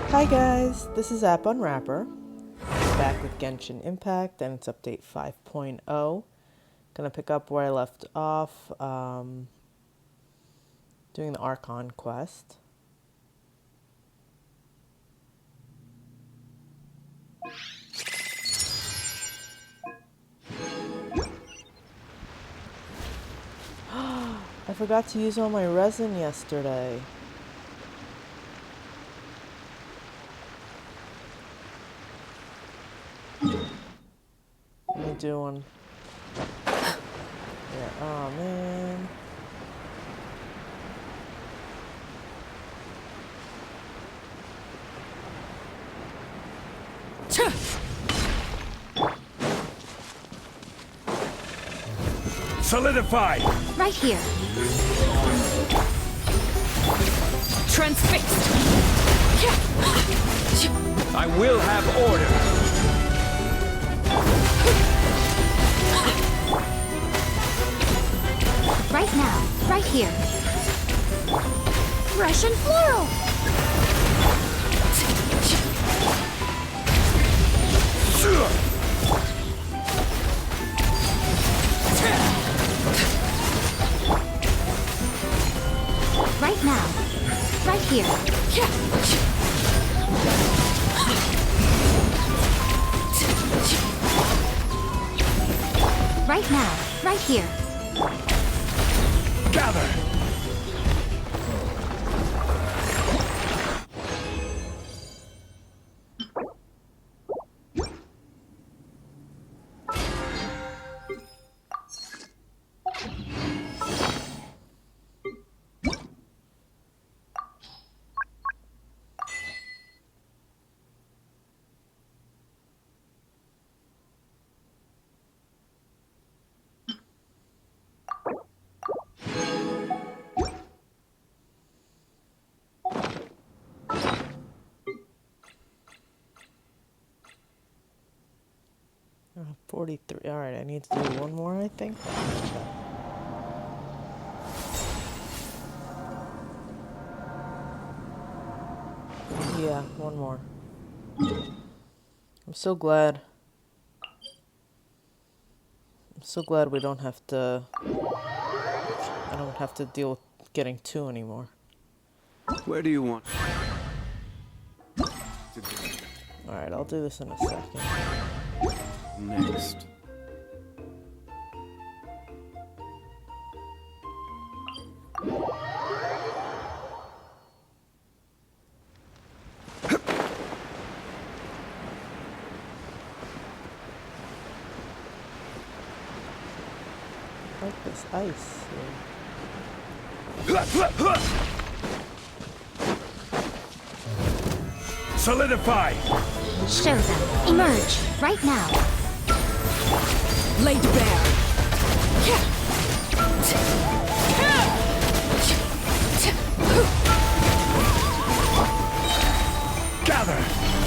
Hi guys, this is App Unwrapper, back with Genshin Impact and it's update 5.0. Gonna pick up where I left off, doing the Archon quest. I forgot to use all my resin yesterday. Let me do one. Yeah, oh man. Solidify! Right here. Transfixed! I will have order! Right now. Right here. Russian floral! Right now. Right here. Right now. Right here. Gather! Oh, 43. Alright, I need to do one more, I think. Yeah, one more. I'm so glad. I'm so glad we don't have to. I don't have to deal with getting two anymore. Where do you want? Alright, I'll do this in a second. Next. I like this ice Solidify! Show them. Emerge. Right now. Laid bare. Gather!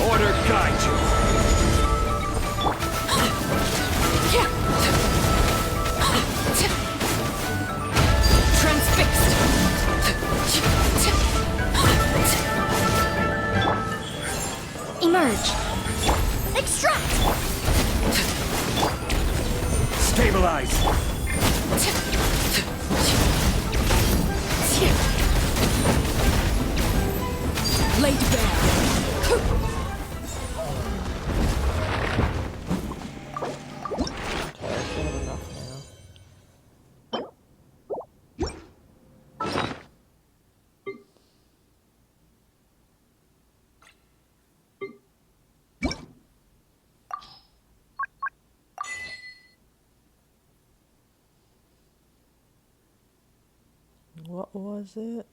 Order guide you! Transfixed. Emerge. Extract. Stabilize! Laid bare. Okay, I should have enough now. What was it?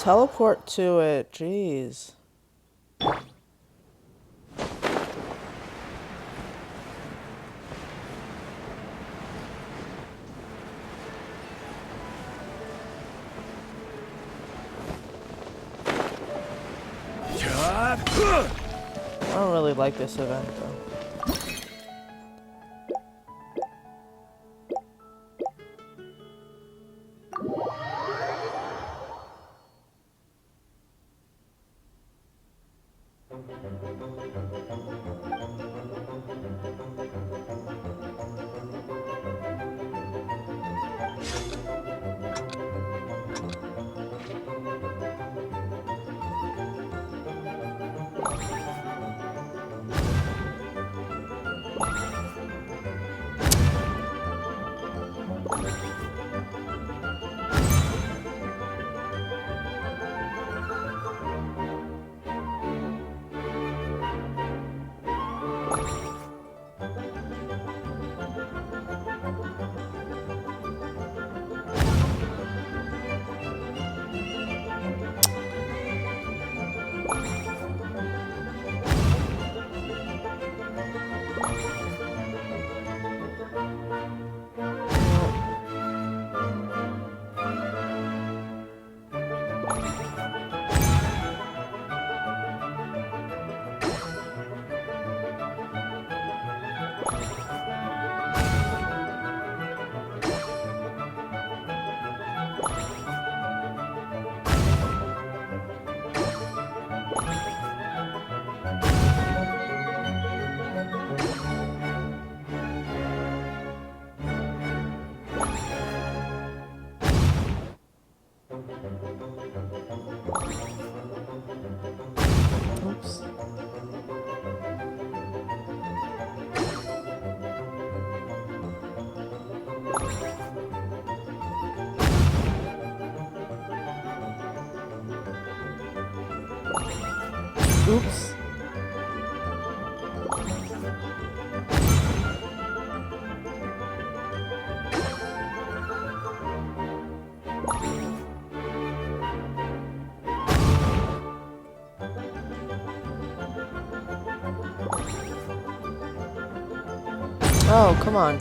teleport to it. Jeez. I don't really like this event though. Oops. Oops. Oh, come on.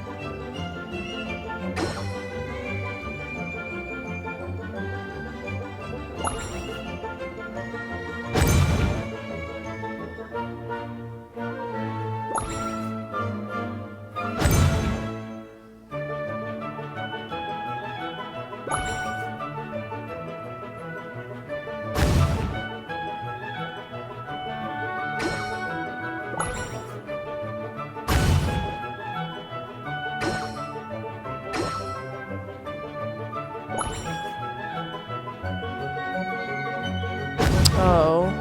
Oh.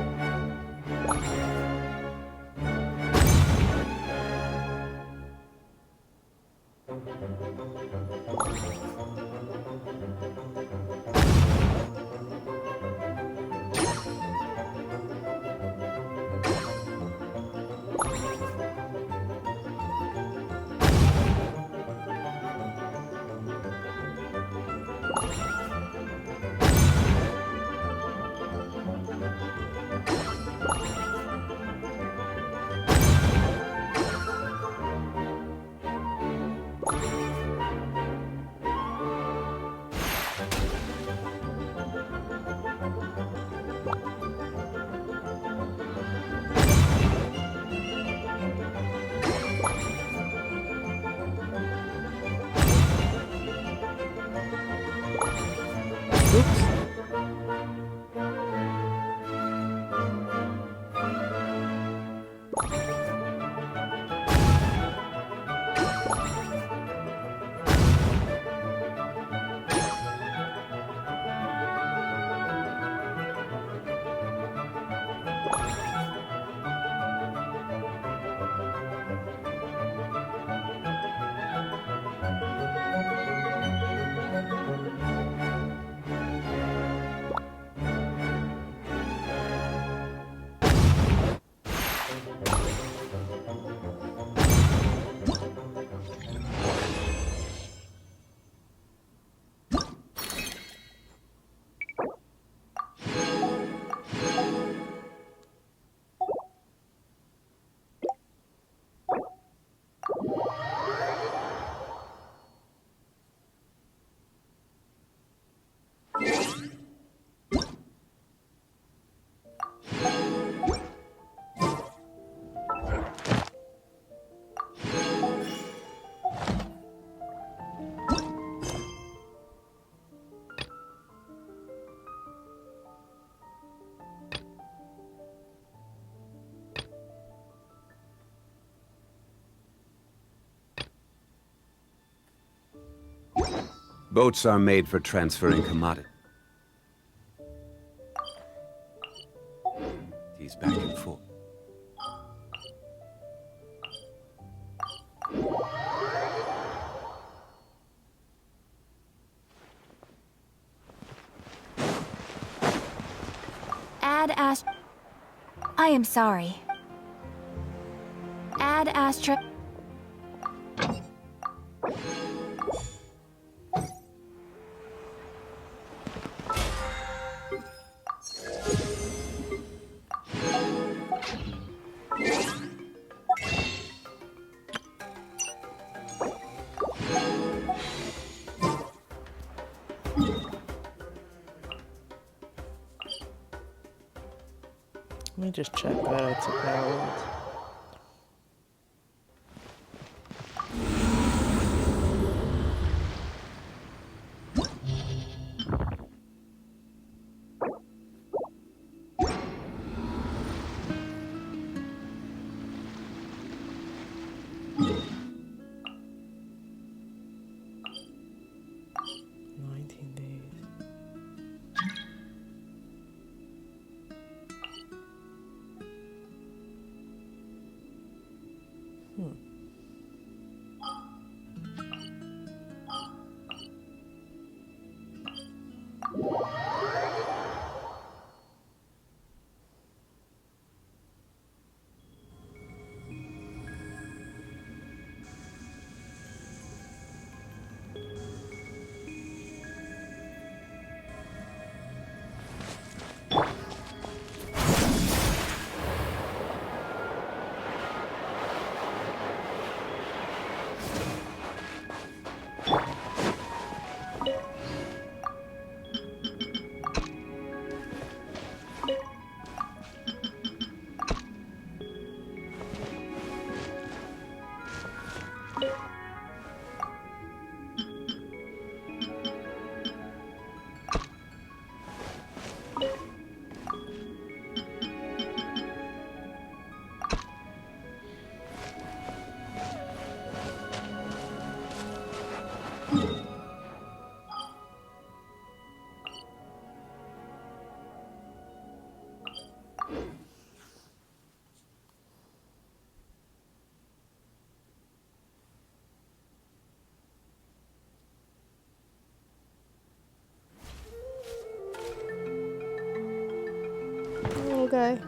Oops. Boats are made for transferring commodities back and forth. Add I am sorry. Add astra. Let me just check that it's about. Okay.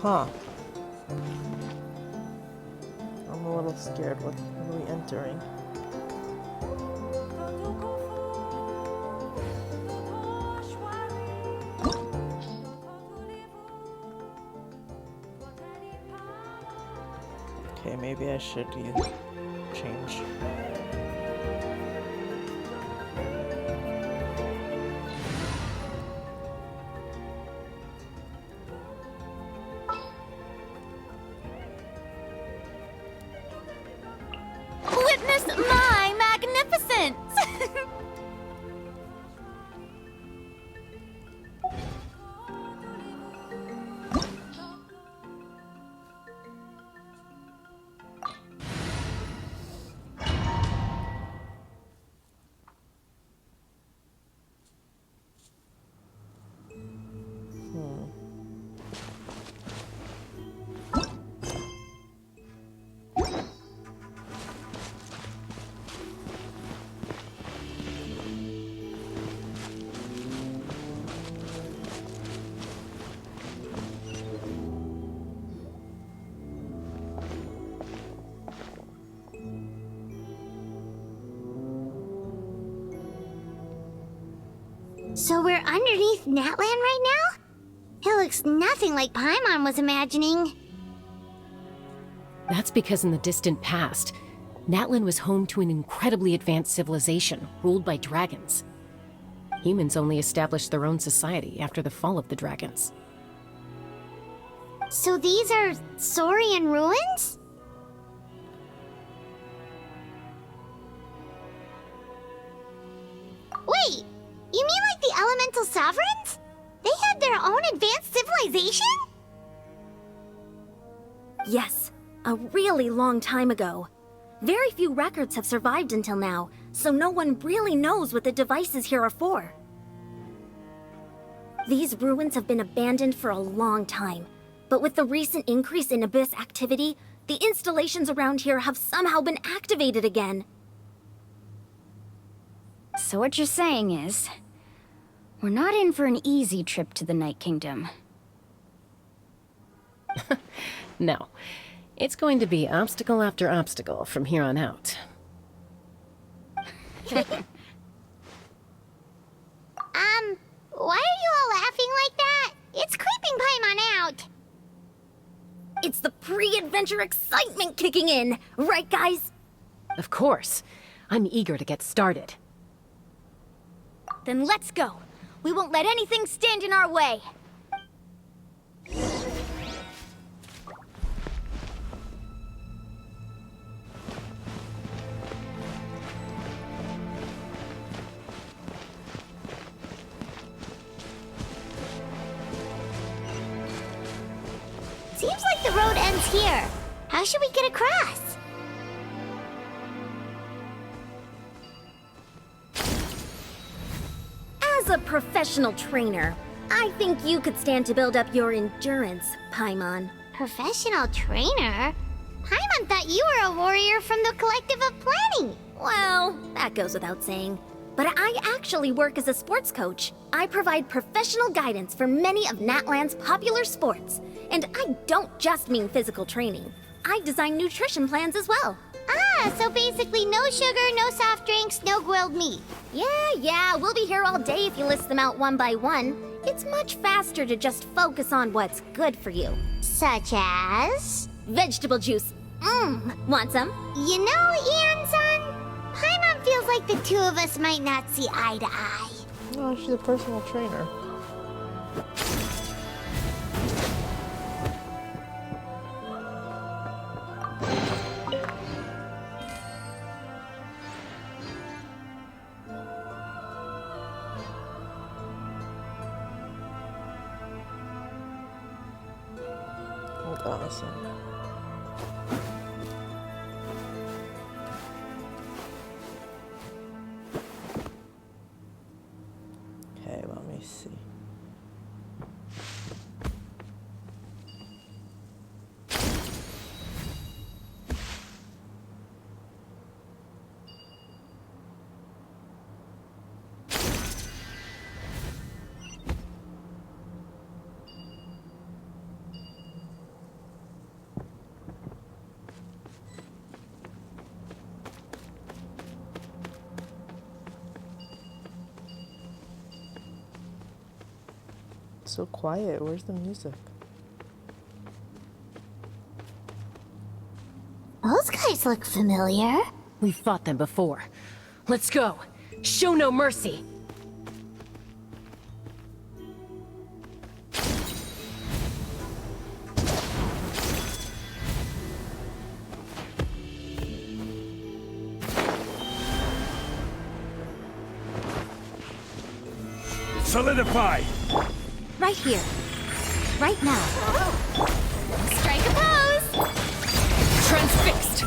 Huh. I'm a little scared. What are we entering? Okay, maybe I should change. Witness my magnificence! So we're underneath Natlan right now? It looks nothing like Paimon was imagining. That's because in the distant past, Natlan was home to an incredibly advanced civilization ruled by dragons. Humans only established their own society after the fall of the dragons. So these are Saurian ruins? Wait, you mean like the elemental sovereigns? They had their own advanced civilization? Yes, a really long time ago. Very few records have survived until now, so no one really knows what the devices here are for. These ruins have been abandoned for a long time, but with the recent increase in Abyss activity, the installations around here have somehow been activated again. So what you're saying is, we're not in for an easy trip to the Night Kingdom. No. It's going to be obstacle after obstacle from here on out. Why are you all laughing like that? It's creeping Paimon out. It's the pre-adventure excitement kicking in, right guys? Of course. I'm eager to get started. Then let's go. We won't let anything stand in our way. Seems like the road ends here. How should we get across? As a professional trainer, I think you could stand to build up your endurance, Paimon. Professional trainer? Paimon thought you were a warrior from the Collective of Planning. Well, that goes without saying. But I actually work as a sports coach. I provide professional guidance for many of Natlan's popular sports. And I don't just mean physical training. I design nutrition plans as well. Ah, so basically no sugar, no soft drinks, no grilled meat. Yeah, we'll be here all day if you list them out one by one. It's much faster to just focus on what's good for you. Such as? Vegetable juice. Want some? You know, Ian-san, Paimon feels like the two of us might not see eye to eye. Oh, she's a personal trainer. Hold on a second. Okay, let me see. So quiet. Where's the music? Those guys look familiar. We've fought them before. Let's go. Show no mercy. Solidify! Right here. Right now. Strike a pose! Transfixed!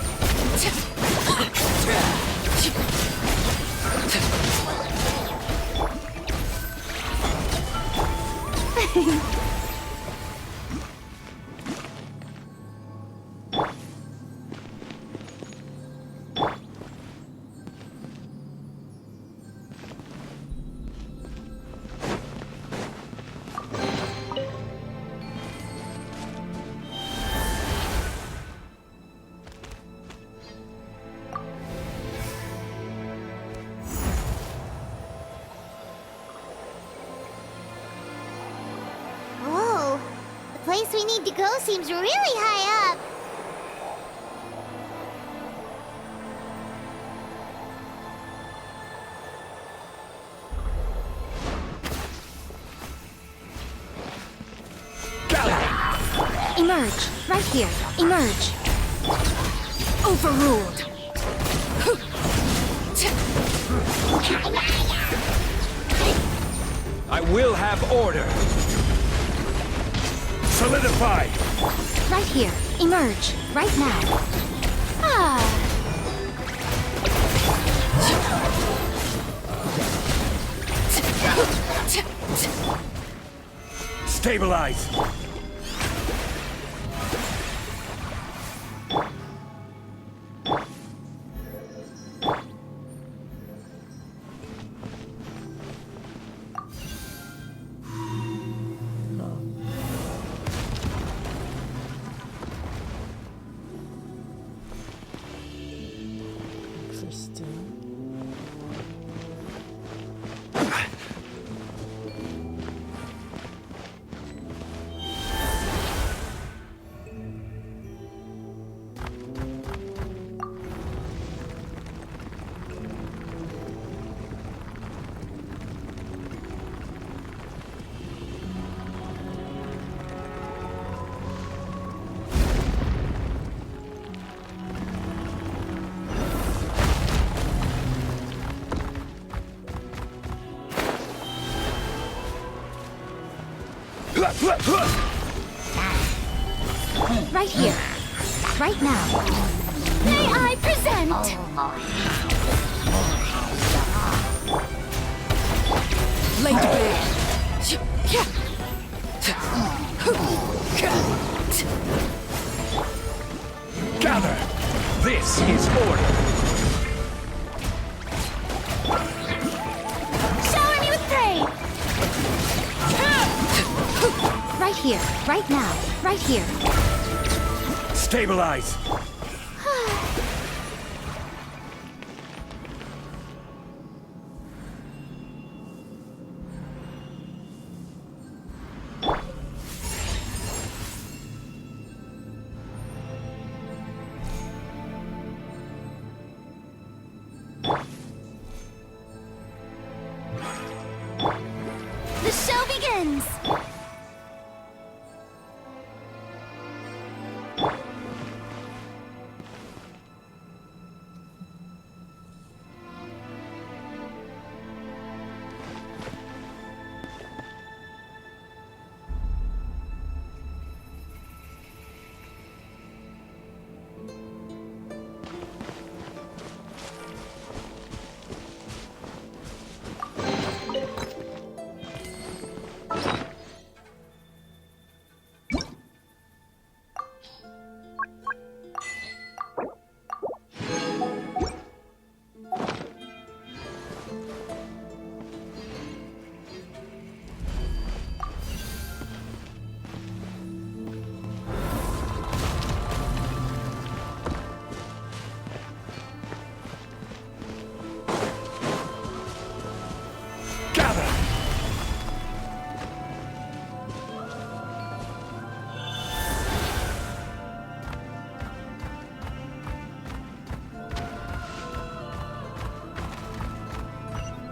place we need to go seems really high up. Emerge. Right here. Emerge. Overruled. I will have order. Solidified. Right here. Emerge. Right now. Ah. Stabilize. Interesting. Right here. Right now. May I present? Laid bare. Gather. This is order. Shower me with praise! Right here. Right now. Right here. Stabilize. The show begins!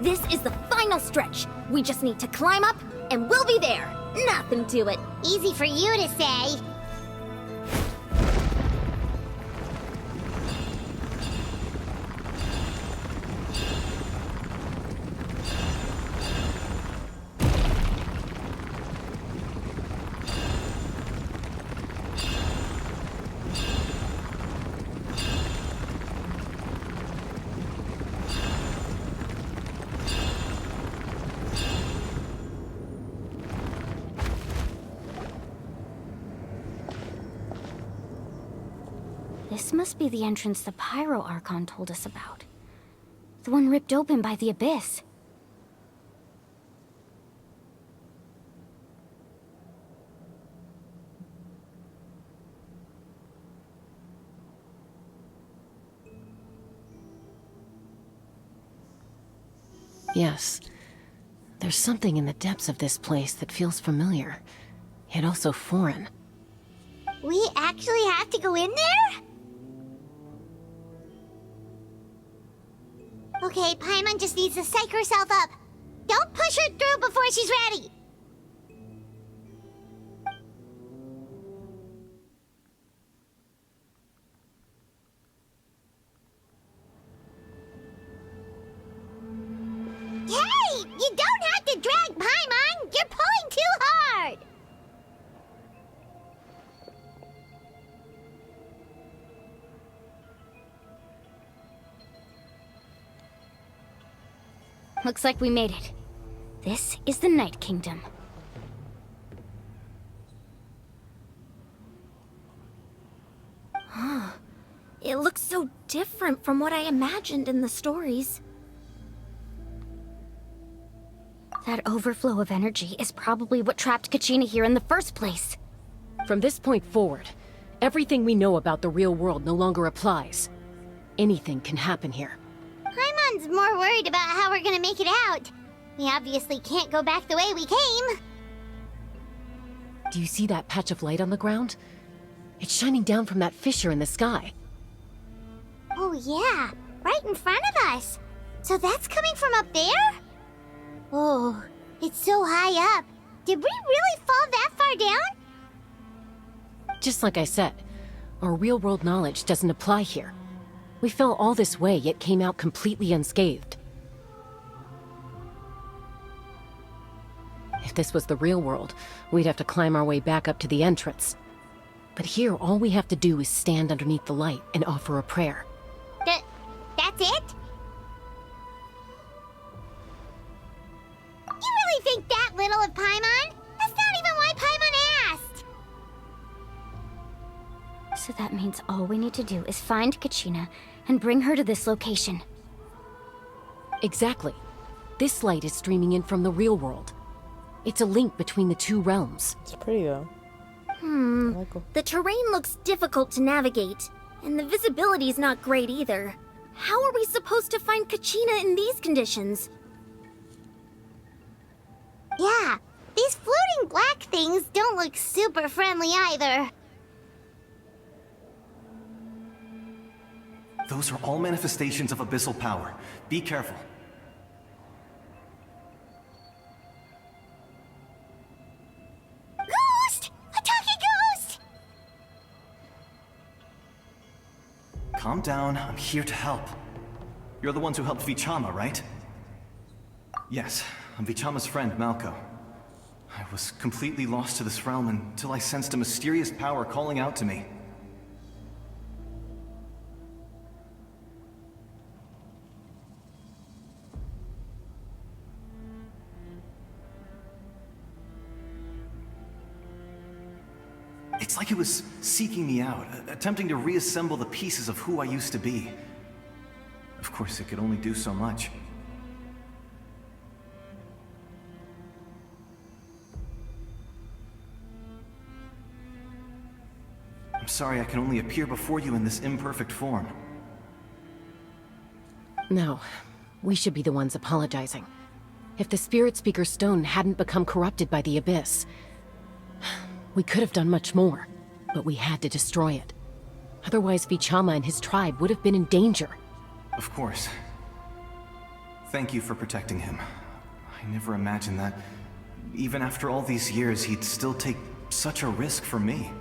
This is the final stretch. We just need to climb up, and we'll be there. Nothing to it. Easy for you to say. This must be the entrance the Pyro Archon told us about. The one ripped open by the Abyss. Yes. There's something in the depths of this place that feels familiar, yet also foreign. We actually have to go in there? Okay, Paimon just needs to psych herself up. Don't push her through before she's ready. Hey! You don't have to drag Paimon! You're pulling too hard! Looks like we made it. This is the Night Kingdom. It looks so different from what I imagined in the stories. That overflow of energy is probably what trapped Kachina here in the first place. From this point forward, everything we know about the real world no longer applies. Anything can happen here. Paimon's more worried about how we're gonna make it out. We obviously can't go back the way we came. Do you see that patch of light on the ground? It's shining down from that fissure in the sky. Oh yeah, right in front of us. So that's coming from up there? Oh, it's so high up. Did we really fall that far down? Just like I said, our real-world knowledge doesn't apply here. We fell all this way, yet came out completely unscathed. If this was the real world, we'd have to climb our way back up to the entrance. But here, all we have to do is stand underneath the light and offer a prayer. That's it? You really think that little of Paimon? That's not even why Paimon asked! So that means all we need to do is find Kachina and bring her to this location. Exactly. This light is streaming in from the real world. It's a link between the two realms. It's pretty though. I like it. The terrain looks difficult to navigate, and the visibility's not great either. How are we supposed to find Kachina in these conditions? Yeah, these floating black things don't look super friendly either. Those are all manifestations of abyssal power. Be careful. Ghost! A talking ghost! Calm down, I'm here to help. You're the ones who helped Vichama, right? Yes, I'm Vichama's friend, Malko. I was completely lost to this realm until I sensed a mysterious power calling out to me. It's like it was seeking me out, attempting to reassemble the pieces of who I used to be. Of course, it could only do so much. I'm sorry I can only appear before you in this imperfect form. No, we should be the ones apologizing. If the Spirit Speaker Stone hadn't become corrupted by the Abyss, we could have done much more, but we had to destroy it. Otherwise, Vichama and his tribe would have been in danger. Of course. Thank you for protecting him. I never imagined that, even after all these years, he'd still take such a risk for me.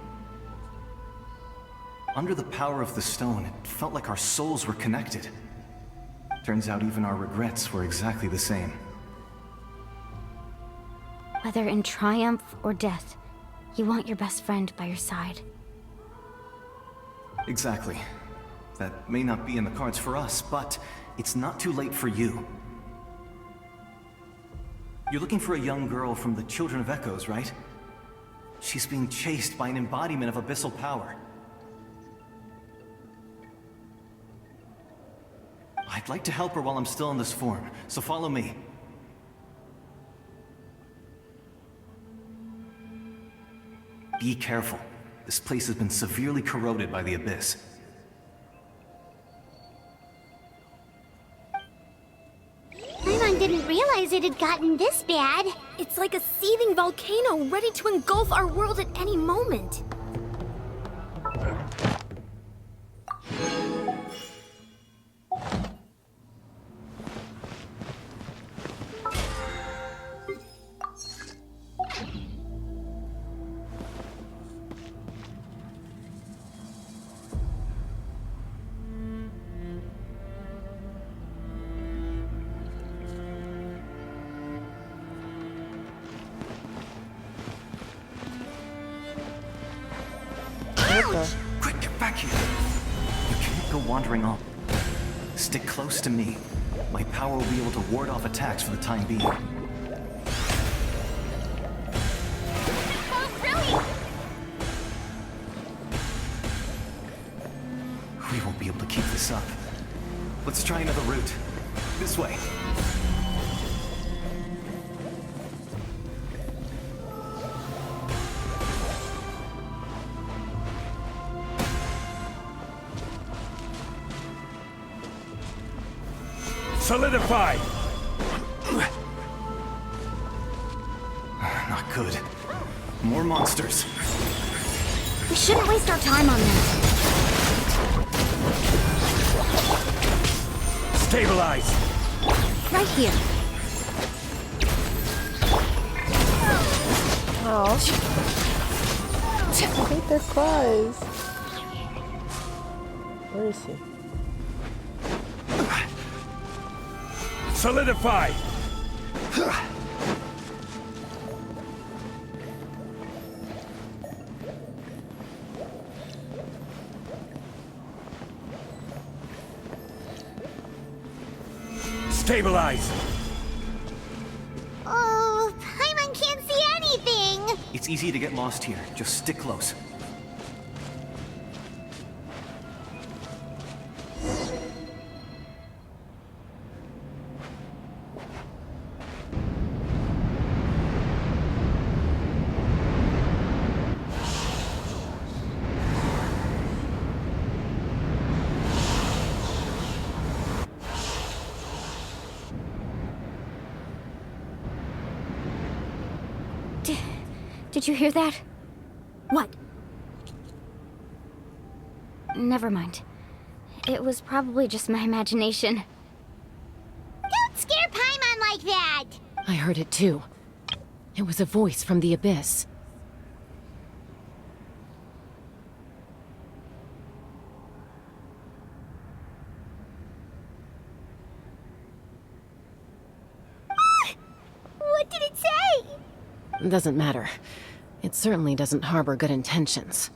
Under the power of the stone, it felt like our souls were connected. Turns out even our regrets were exactly the same. Whether in triumph or death, you want your best friend by your side. Exactly. That may not be in the cards for us, but it's not too late for you. You're looking for a young girl from the Children of Echoes, right? She's being chased by an embodiment of abyssal power. I'd like to help her while I'm still in this form, so follow me. Be careful. This place has been severely corroded by the Abyss. Paimon didn't realize it had gotten this bad. It's like a seething volcano ready to engulf our world at any moment. Okay. Quick, get back here. You can't go wandering off. Stick close to me. My power will be able to ward off attacks for the time being. Oh, brilliant! We won't be able to keep this up. Let's try another route. This way. Solidify! Not good. More monsters. We shouldn't waste our time on them. Stabilize! Right here. Oh. I hate their cries. Where is he? Solidify! Stabilize! Oh, Paimon can't see anything! It's easy to get lost here. Just stick close. Did you hear that? What? Never mind. It was probably just my imagination. Don't scare Paimon like that! I heard it too. It was a voice from the abyss. What did it say? Doesn't matter. It certainly doesn't harbor good intentions.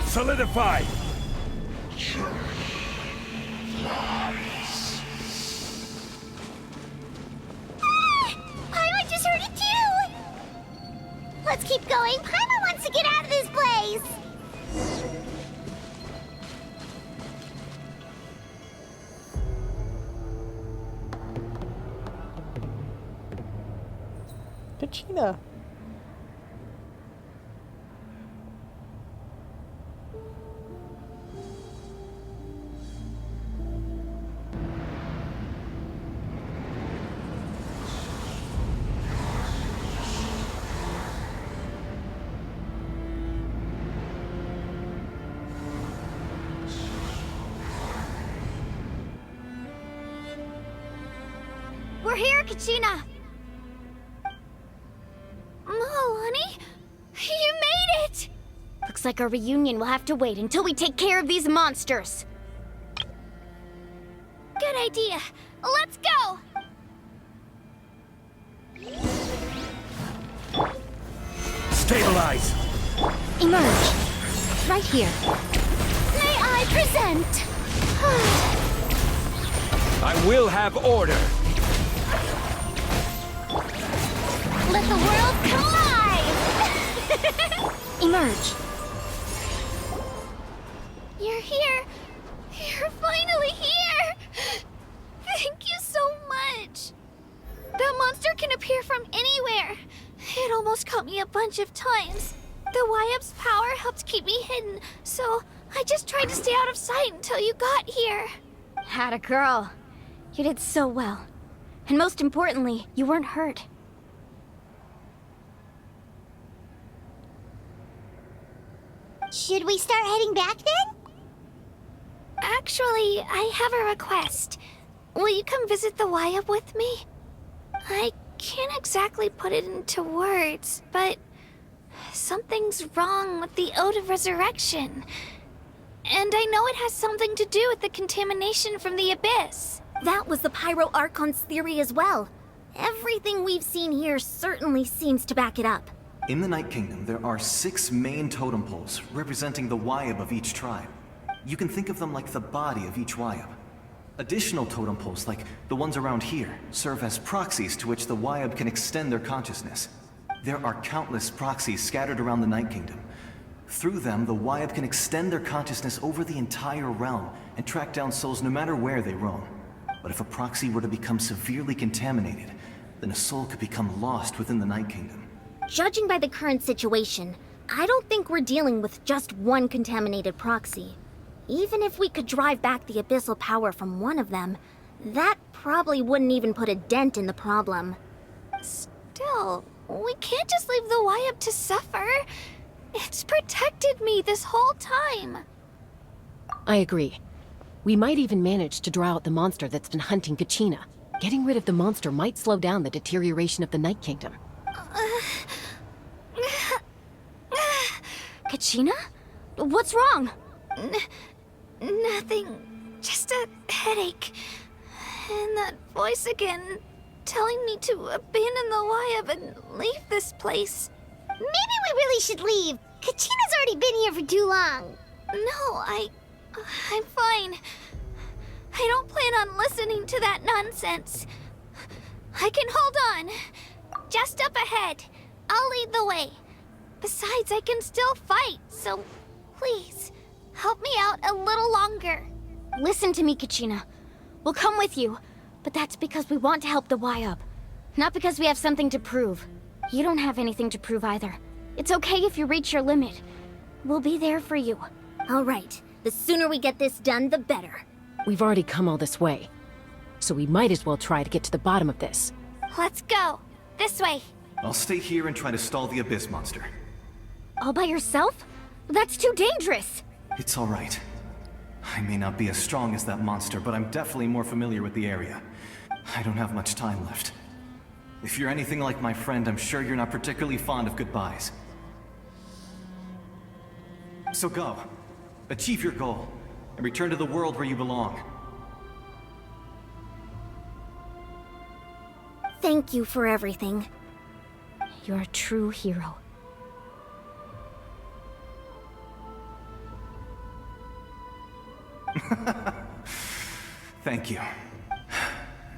Solidify! Paimon just heard it too! Let's keep going. Paimon wants to get out of this place! Kachina. We're here, Kachina! Oh, honey, you made it! Looks like our reunion will have to wait until we take care of these monsters. Good idea. Let's go! Stabilize! Emerge. Right here. May I present? I will have order! Let the world collide! Emerge. You're here. You're finally here. Thank you so much. That monster can appear from anywhere. It almost caught me a bunch of times. The YUP's power helped keep me hidden, so I just tried to stay out of sight until you got here. Had a girl. You did so well. And most importantly, you weren't hurt. Should we start heading back then? Actually, I have a request. Will you come visit the YUP with me? I can't exactly put it into words, but something's wrong with the Ode of Resurrection. And I know it has something to do with the contamination from the Abyss. That was the Pyro Archon's theory as well. Everything we've seen here certainly seems to back it up. In the Night Kingdom, there are 6 main totem poles representing the Wyab of each tribe. You can think of them like the body of each Wyab. Additional totem poles, like the ones around here, serve as proxies to which the Wyab can extend their consciousness. There are countless proxies scattered around the Night Kingdom. Through them, the Wyab can extend their consciousness over the entire realm and track down souls no matter where they roam. But if a proxy were to become severely contaminated, then a soul could become lost within the Night Kingdom. Judging by the current situation, I don't think we're dealing with just one contaminated proxy. Even if we could drive back the abyssal power from one of them, that probably wouldn't even put a dent in the problem. Still, we can't just leave the Wyab to suffer. It's protected me this whole time. I agree. We might even manage to draw out the monster that's been hunting Kachina. Getting rid of the monster might slow down the deterioration of the Night Kingdom. Kachina? What's wrong? Nothing. Just a headache. And that voice again, telling me to abandon the Wyab and leave this place. Maybe we really should leave. Kachina's already been here for too long. No, I'm fine. I don't plan on listening to that nonsense. I can hold on. Just up ahead. I'll lead the way. Besides, I can still fight, so please, help me out a little longer. Listen to me, Kachina. We'll come with you, but that's because we want to help the Wyab. Not because we have something to prove. You don't have anything to prove either. It's okay if you reach your limit. We'll be there for you. All right, the sooner we get this done, the better. We've already come all this way, so we might as well try to get to the bottom of this. Let's go. This way. I'll stay here and try to stall the Abyss monster. All by yourself? That's too dangerous. It's all right. I may not be as strong as that monster, but I'm definitely more familiar with the area. I don't have much time left. If you're anything like my friend, I'm sure you're not particularly fond of goodbyes. So go. Achieve your goal, and return to the world where you belong. Thank you for everything. You're a true hero. Thank you.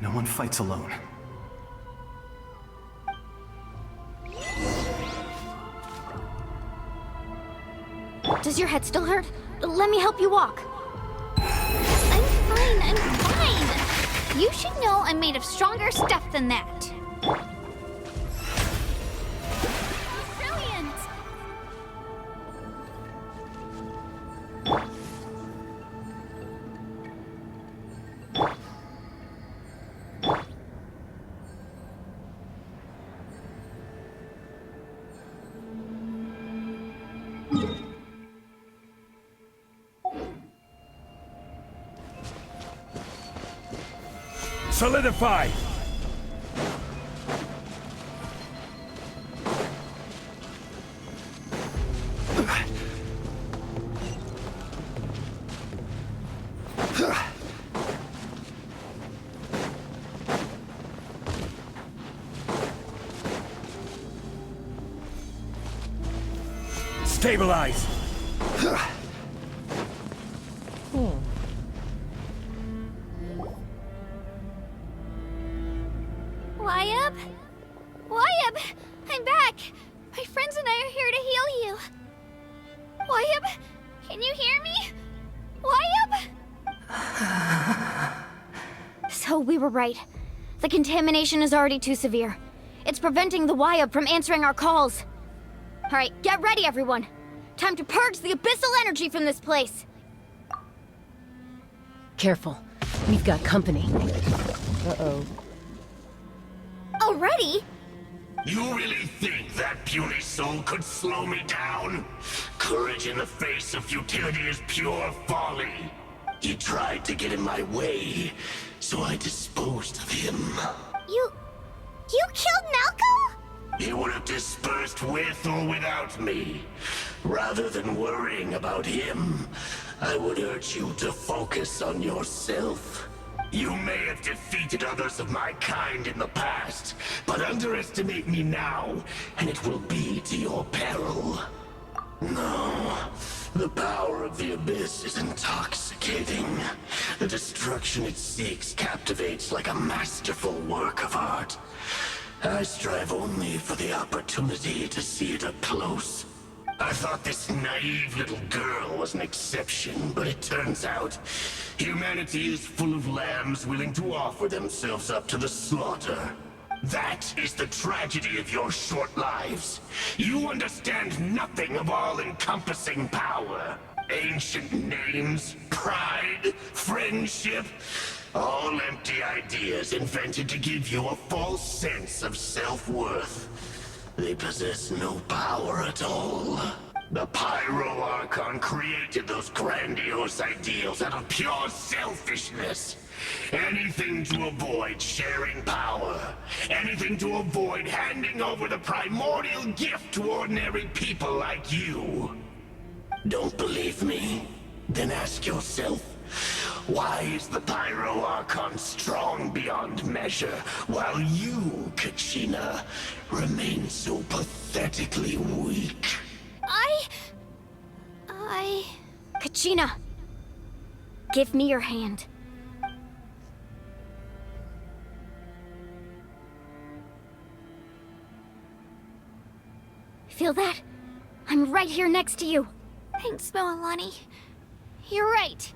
No one fights alone. Does your head still hurt? Let me help you walk. I'm fine. You should know I'm made of stronger stuff than that. Brilliant! Solidify! Stabilize! Wyab? Wyab! I'm back! My friends and I are here to heal you. Wyab? Can you hear me? Wyab? So we were right. The contamination is already too severe. It's preventing the Wyab from answering our calls. Alright, get ready everyone. Time to purge the abyssal energy from this place. Careful. We've got company. Uh-oh. Already? You really think that puny soul could slow me down? Courage in the face of futility is pure folly. He tried to get in my way, so I disposed of him. You killed Malco? He would have dispersed with or without me. Rather than worrying about him, I would urge you to focus on yourself. You may have defeated others of my kind in the past, but underestimate me now, and it will be to your peril. No, the power of the Abyss is intoxicating. The destruction it seeks captivates like a masterful work of art. I strive only for the opportunity to see it up close. I thought this naive little girl was an exception, but it turns out humanity is full of lambs willing to offer themselves up to the slaughter. That is the tragedy of your short lives. You understand nothing of all-encompassing power. Ancient names, pride, friendship, all empty ideas invented to give you a false sense of self-worth. They possess no power at all. The Pyro Archon created those grandiose ideals out of pure selfishness. Anything to avoid sharing power. Anything to avoid handing over the primordial gift to ordinary people like you. Don't believe me? Then ask yourself, why is the Pyro Archon strong beyond measure, while you, Kachina, remain so pathetically weak? Kachina! Give me your hand. Feel that? I'm right here next to you. Thanks, Moalani. You're right.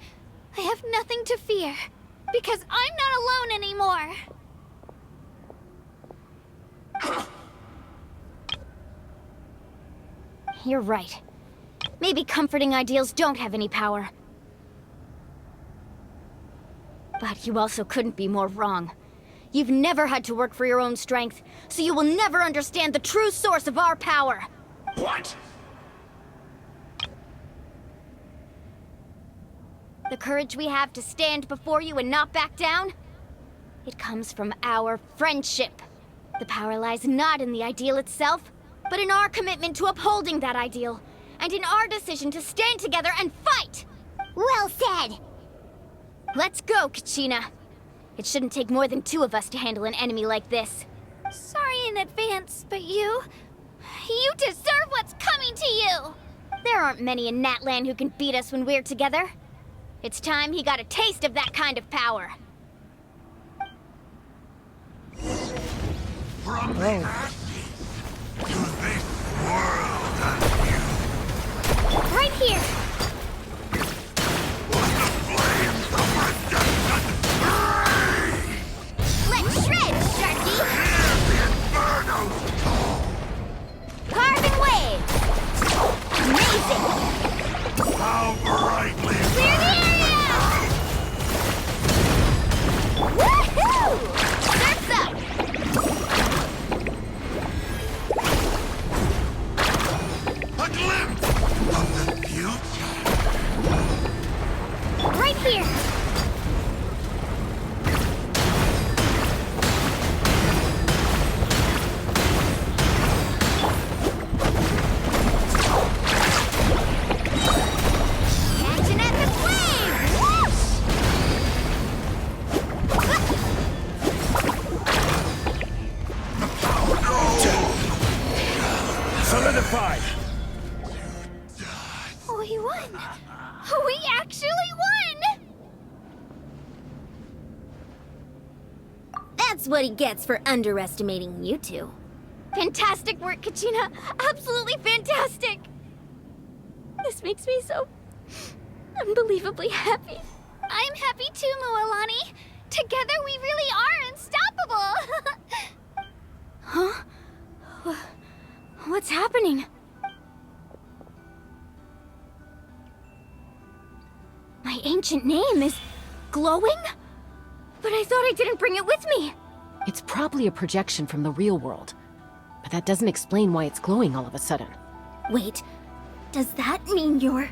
I have nothing to fear, because I'm not alone anymore. You're right. Maybe comforting ideals don't have any power. But you also couldn't be more wrong. You've never had to work for your own strength, so you will never understand the true source of our power. What? The courage we have to stand before you and not back down? It comes from our friendship. The power lies not in the ideal itself, but in our commitment to upholding that ideal, and in our decision to stand together and fight! Well said! Let's go, Kachina. It shouldn't take more than 2 of us to handle an enemy like this. Sorry in advance, but you deserve what's coming to you! There aren't many in Natlan who can beat us when we're together. It's time he got a taste of that kind of power. From the ashes to this world anew. Right here! The flames of redemption rage! Let's shred, Sharky! Hear the inferno's toll! Carving waves! Amazing! How brightly Clear the area! Woohoo! Surf's up! a glimpse of the future! Right here! Catching at the flame! Whoosh! Solidified! We won! We actually won! That's what he gets for underestimating you two. Fantastic work, Kachina! Absolutely fantastic! This makes me so unbelievably happy. I'm happy too, Moalani. Together we really are unstoppable! Huh? What's happening? My ancient name is glowing? But I thought I didn't bring it with me. It's probably a projection from the real world. But that doesn't explain why it's glowing all of a sudden. Wait, does that mean you're...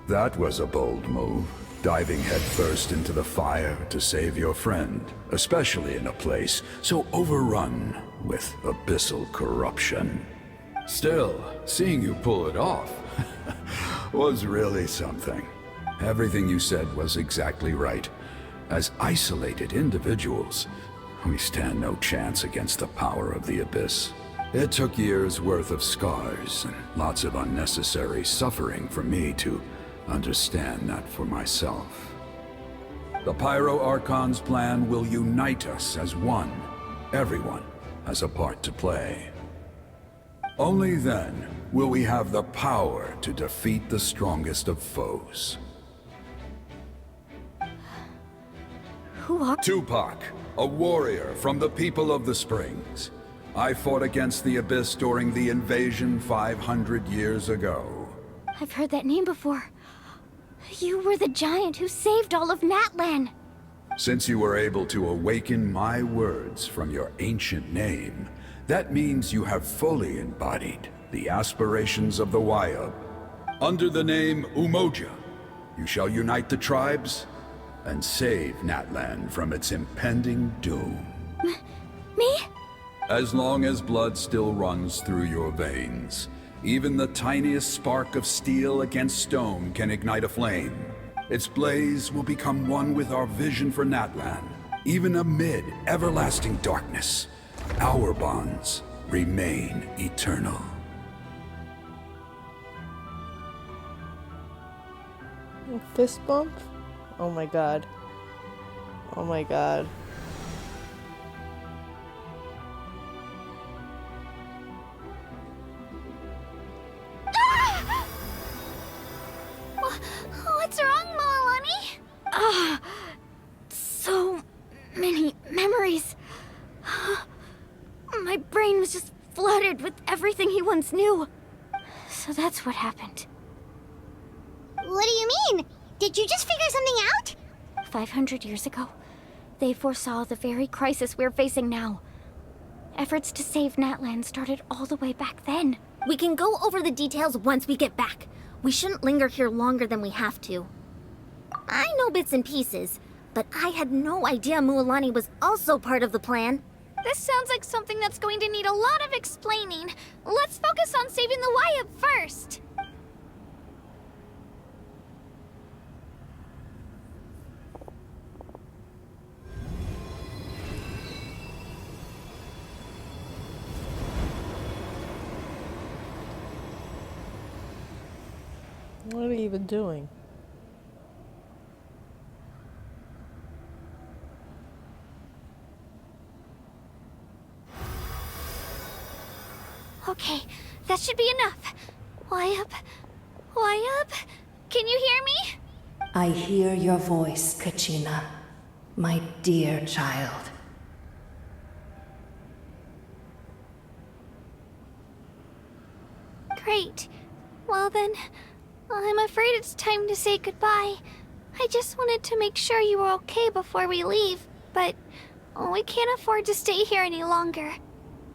That was a bold move, diving headfirst into the fire to save your friend, especially in a place so overrun with abyssal corruption. Still, seeing you pull it off was really something. Everything you said was exactly right. As isolated individuals, we stand no chance against the power of the Abyss. It took years' worth of scars and lots of unnecessary suffering for me to understand that for myself. The Pyro Archon's plan will unite us as one. Everyone has a part to play. Only then will we have the power to defeat the strongest of foes. Who are... Tupac, a warrior from the people of the Springs. I fought against the Abyss during the invasion 500 years ago. I've heard that name before. You were the giant who saved all of Natlan. Since you were able to awaken my words from your ancient name, that means you have fully embodied the aspirations of the Wyab. Under the name Umoja, you shall unite the tribes and save Natlan from its impending doom. Me? As long as blood still runs through your veins, even the tiniest spark of steel against stone can ignite a flame. Its blaze will become one with our vision for Natlan. Even amid everlasting darkness, our bonds remain eternal. Fist bump? Oh my god. Oh my god. What's wrong, Moalani? So many memories. My brain was just flooded with everything he once knew. So that's what happened. What do you mean? Did you just figure something out? 500 years ago, they foresaw the very crisis we're facing now. Efforts to save Natlan started all the way back then. We can go over the details once we get back. We shouldn't linger here longer than we have to. I know bits and pieces, but I had no idea Mualani was also part of the plan. This sounds like something that's going to need a lot of explaining. Let's focus on saving the Wyab first. What are we even doing? Okay, that should be enough. Wyab? Wyab? Can you hear me? I hear your voice, Kachina, my dear child. Great. Well then, I'm afraid it's time to say goodbye. I just wanted to make sure you were okay before we leave, but we can't afford to stay here any longer.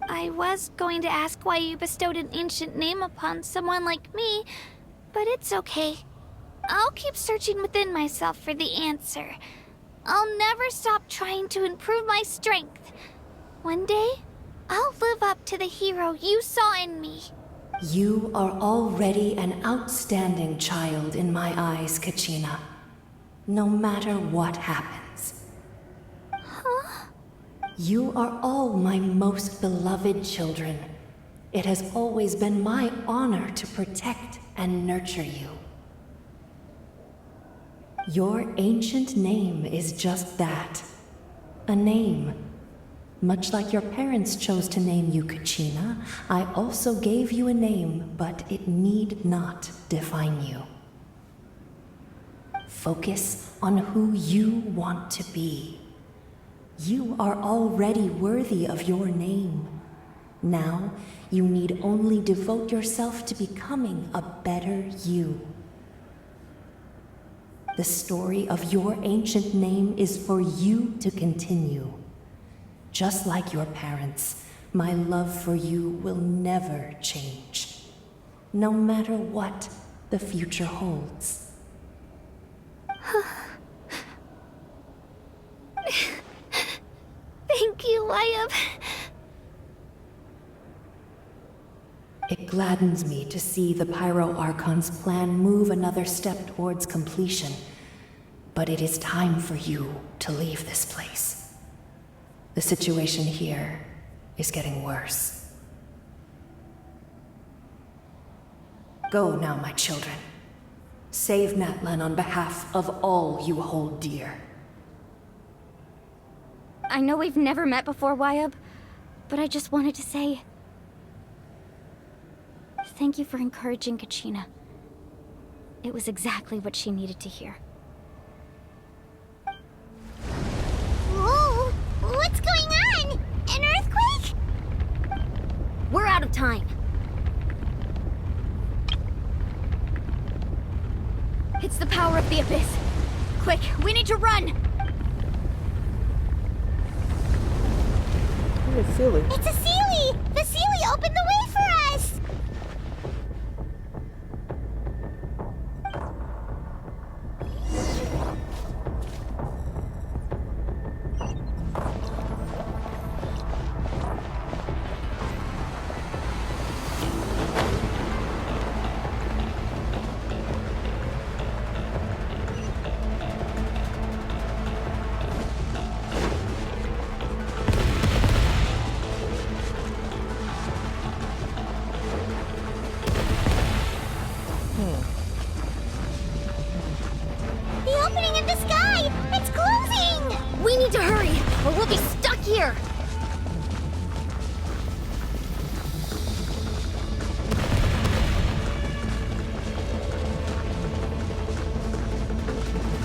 I was going to ask why you bestowed an ancient name upon someone like me, but it's okay. I'll keep searching within myself for the answer. I'll never stop trying to improve my strength. One day, I'll live up to the hero you saw in me. You are already an outstanding child in my eyes, Kachina. No matter what happens. Huh? You are all my most beloved children. It has always been my honor to protect and nurture you. Your ancient name is just that. A name. Much like your parents chose to name you Kachina, I also gave you a name, but it need not define you. Focus on who you want to be. You are already worthy of your name. Now, you need only devote yourself to becoming a better you. The story of your ancient name is for you to continue. Just like your parents, my love for you will never change, no matter what the future holds. Thank you, Wyab. It gladdens me to see the Pyro Archon's plan move another step towards completion. But it is time for you to leave this place. The situation here is getting worse. Go now, my children. Save Natlan on behalf of all you hold dear. I know we've never met before, Wyub, but I just wanted to say... thank you for encouraging Kachina. It was exactly what she needed to hear. Whoa! What's going on? An earthquake? We're out of time. It's the power of the Abyss. Quick, we need to run! It's silly. It's a Sealy! The Sealy opened the way for us! The opening in the sky! It's closing! We need to hurry, or we'll be stuck here!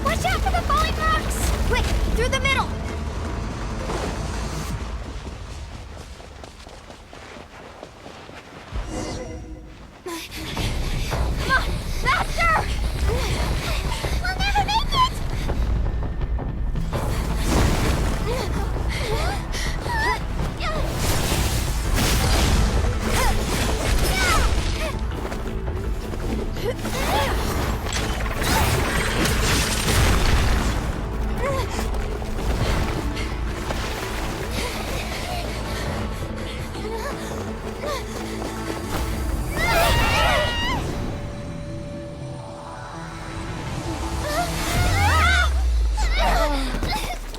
Watch out for the falling rocks! Quick, through the middle! Come on, faster! We'll never make it!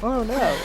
Oh no.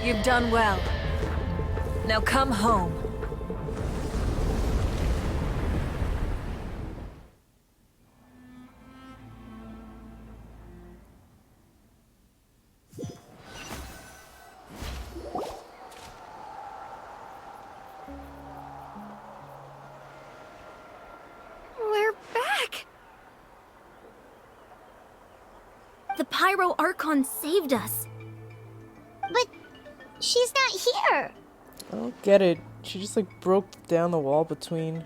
You've done well. Now come home. We're back! The Pyro Archon saved us. But she's not here. I don't get it. She just like broke down the wall between.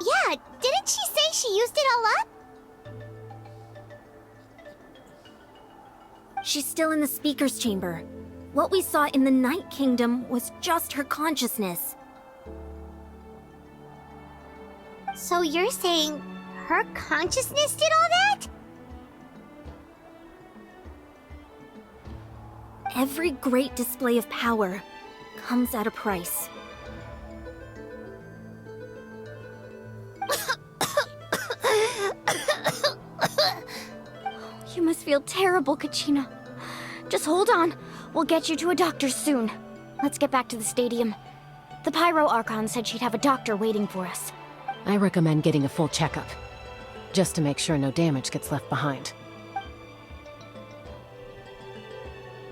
Yeah, didn't she say she used it all up? She's still in the speaker's chamber. What we saw in the Night Kingdom was just her consciousness. So you're saying her consciousness did all that? Every great display of power comes at a price. You must feel terrible, Kachina. Just hold on. We'll get you to a doctor soon. Let's get back to the stadium. The Pyro Archon said she'd have a doctor waiting for us. I recommend getting a full checkup, just to make sure no damage gets left behind.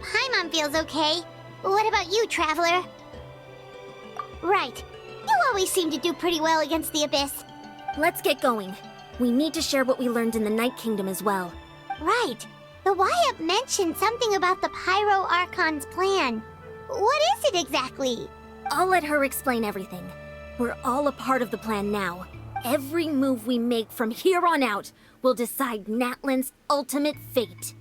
Paimon feels okay. What about you, Traveler? Right. You always seem to do pretty well against the Abyss. Let's get going. We need to share what we learned in the Night Kingdom as well. Right. The YUP mentioned something about the Pyro Archon's plan. What is it exactly? I'll let her explain everything. We're all a part of the plan now. Every move we make from here on out will decide Natlan's ultimate fate.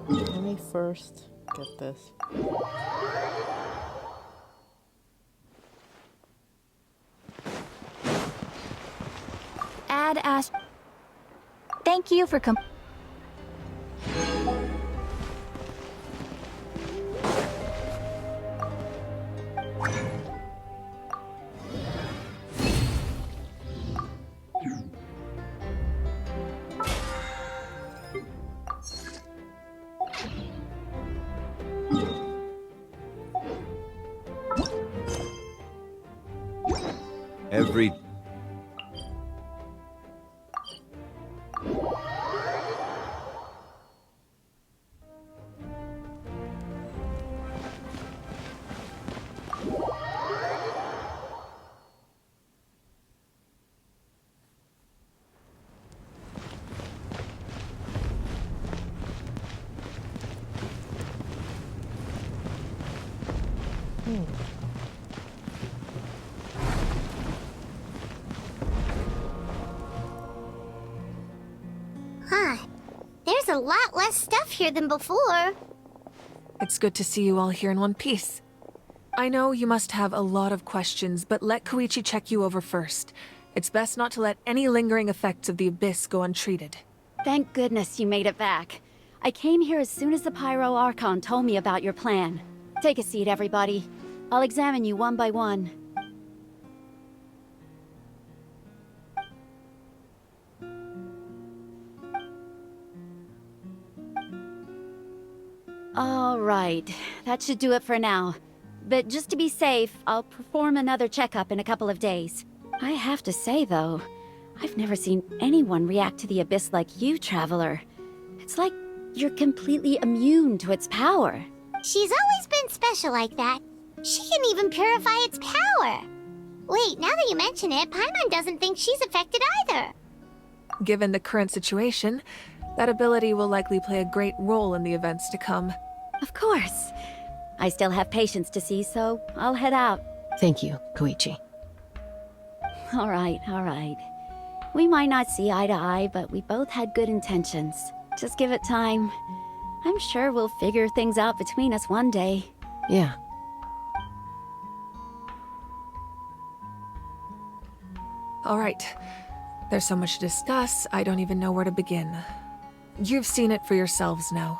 Let me first get this. Add Ash. Thank you for Every... Huh. There's a lot less stuff here than before. It's good to see you all here in one piece. I know you must have a lot of questions, but let Koichi check you over first. It's best not to let any lingering effects of the Abyss go untreated. Thank goodness you made it back. I came here as soon as the Pyro Archon told me about your plan. Take a seat, everybody. I'll examine you one by one. All right, that should do it for now. But just to be safe, I'll perform another checkup in a couple of days. I have to say, though, I've never seen anyone react to the Abyss like you, Traveler. It's like you're completely immune to its power. She's always been special like that. She can even purify its power. Wait, now that you mention it, Paimon doesn't think she's affected either. Given the current situation, that ability will likely play a great role in the events to come. Of course. I still have patients to see, so I'll head out. Thank you, Koichi. All right, all right. We might not see eye to eye, but we both had good intentions. Just give it time. I'm sure we'll figure things out between us one day. Yeah. All right. There's so much to discuss, I don't even know where to begin. You've seen it for yourselves now.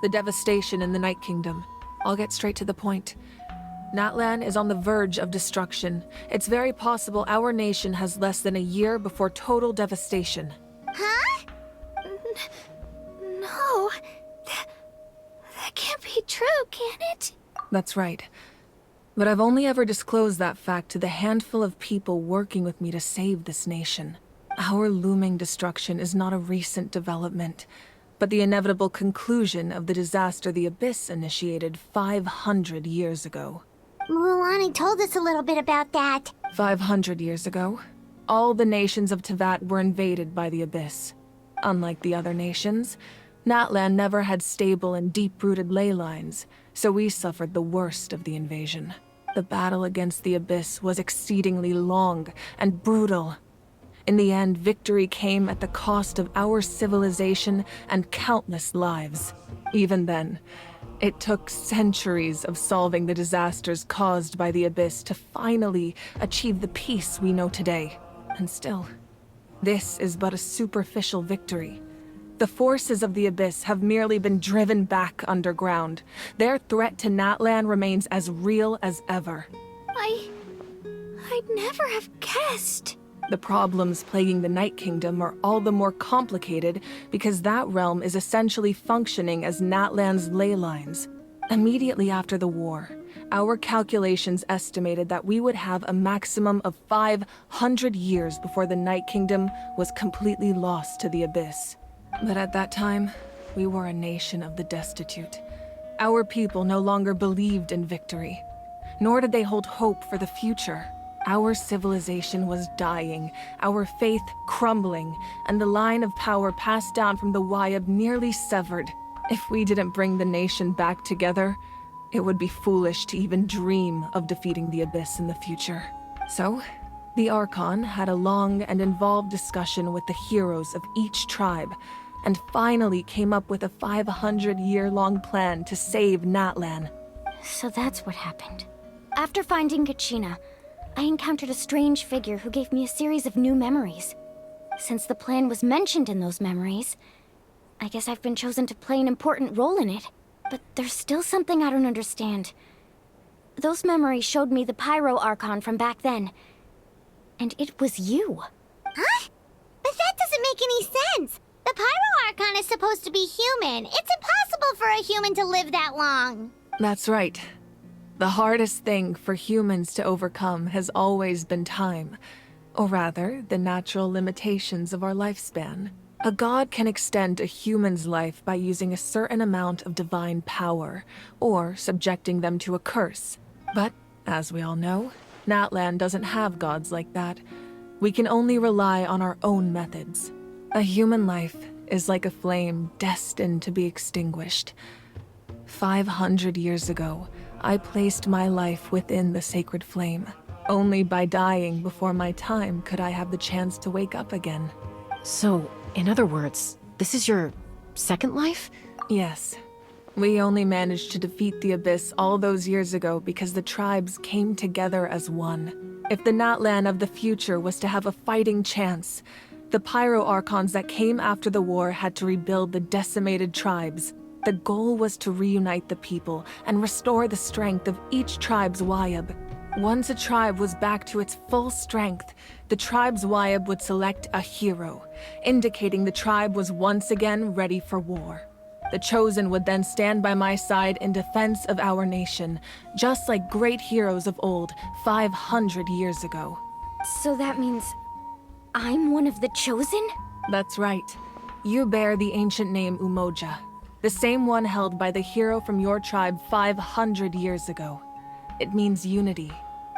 The devastation in the Night Kingdom. I'll get straight to the point. Natlan is on the verge of destruction. It's very possible our nation has less than a year before total devastation. Huh? No. That can't be true, can it? That's right. But I've only ever disclosed that fact to the handful of people working with me to save this nation. Our looming destruction is not a recent development, but the inevitable conclusion of the disaster the Abyss initiated 500 years ago. Mulani told us a little bit about that. 500 years ago, all the nations of Teyvat were invaded by the Abyss. Unlike the other nations, Natlan never had stable and deep-rooted ley lines, so we suffered the worst of the invasion. The battle against the Abyss was exceedingly long and brutal. In the end, victory came at the cost of our civilization and countless lives. Even then, it took centuries of solving the disasters caused by the Abyss to finally achieve the peace we know today. And still, this is but a superficial victory. The forces of the Abyss have merely been driven back underground. Their threat to Natlan remains as real as ever. I'd never have guessed. The problems plaguing the Night Kingdom are all the more complicated because that realm is essentially functioning as Natlan's ley lines. Immediately after the war, our calculations estimated that we would have a maximum of 500 years before the Night Kingdom was completely lost to the Abyss. But at that time, we were a nation of the destitute. Our people no longer believed in victory, nor did they hold hope for the future. Our civilization was dying, our faith crumbling, and the line of power passed down from the Wyab nearly severed. If we didn't bring the nation back together, it would be foolish to even dream of defeating the Abyss in the future. So, the Archon had a long and involved discussion with the heroes of each tribe, and finally came up with a 500-year-long plan to save Natlan. So that's what happened. After finding Kachina, I encountered a strange figure who gave me a series of new memories. Since the plan was mentioned in those memories, I guess I've been chosen to play an important role in it. But there's still something I don't understand. Those memories showed me the Pyro Archon from back then. And it was you. Huh? But that doesn't make any sense. The Pyro Archon is supposed to be human. It's impossible for a human to live that long. That's right. The hardest thing for humans to overcome has always been time. Or rather, the natural limitations of our lifespan. A god can extend a human's life by using a certain amount of divine power, or subjecting them to a curse. But, as we all know, Natlan doesn't have gods like that. We can only rely on our own methods. A human life is like a flame destined to be extinguished. 500 years ago, I placed my life within the sacred flame. Only by dying before my time could I have the chance to wake up again. So, in other words, this is your second life? Yes. We only managed to defeat the Abyss all those years ago because the tribes came together as one. If the Natlan of the future was to have a fighting chance, the Pyro Archons that came after the war had to rebuild the decimated tribes. The goal was to reunite the people and restore the strength of each tribe's Wyab. Once a tribe was back to its full strength, the tribe's Wyab would select a hero, indicating the tribe was once again ready for war. The Chosen would then stand by my side in defense of our nation, just like great heroes of old, 500 years ago. So that means I'm one of the Chosen? That's right. You bear the ancient name Umoja, the same one held by the hero from your tribe 500 years ago. It means unity.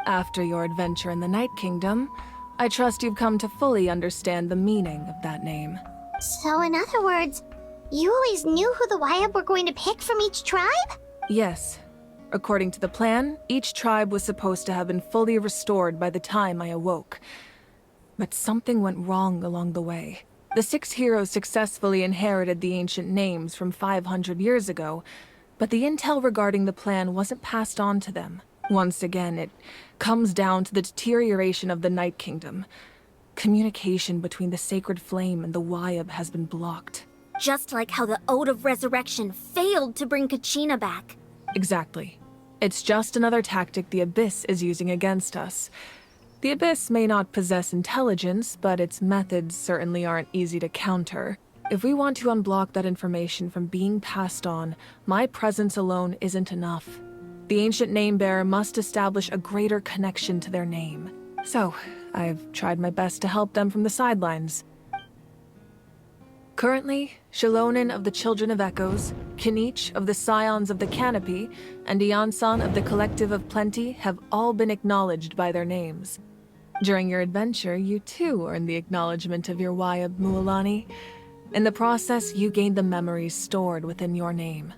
After your adventure in the Night Kingdom, I trust you've come to fully understand the meaning of that name. So in other words, you always knew who the Wyab were going to pick from each tribe? Yes. According to the plan, each tribe was supposed to have been fully restored by the time I awoke. But something went wrong along the way. The 6 heroes successfully inherited the ancient names from 500 years ago, but the intel regarding the plan wasn't passed on to them. Once again, it comes down to the deterioration of the Night Kingdom. Communication between the Sacred Flame and the Wyab has been blocked. Just like how the Ode of Resurrection failed to bring Kachina back. Exactly. It's just another tactic the Abyss is using against us. The Abyss may not possess intelligence, but its methods certainly aren't easy to counter. If we want to unblock that information from being passed on, my presence alone isn't enough. The ancient name-bearer must establish a greater connection to their name. So, I've tried my best to help them from the sidelines. Currently, Shilonin of the Children of Echoes, Kinich of the Scions of the Canopy, and Iansan of the Collective of Plenty have all been acknowledged by their names. During your adventure, you too earned the acknowledgement of your Wyab, Mualani. In the process, you gained the memories stored within your name.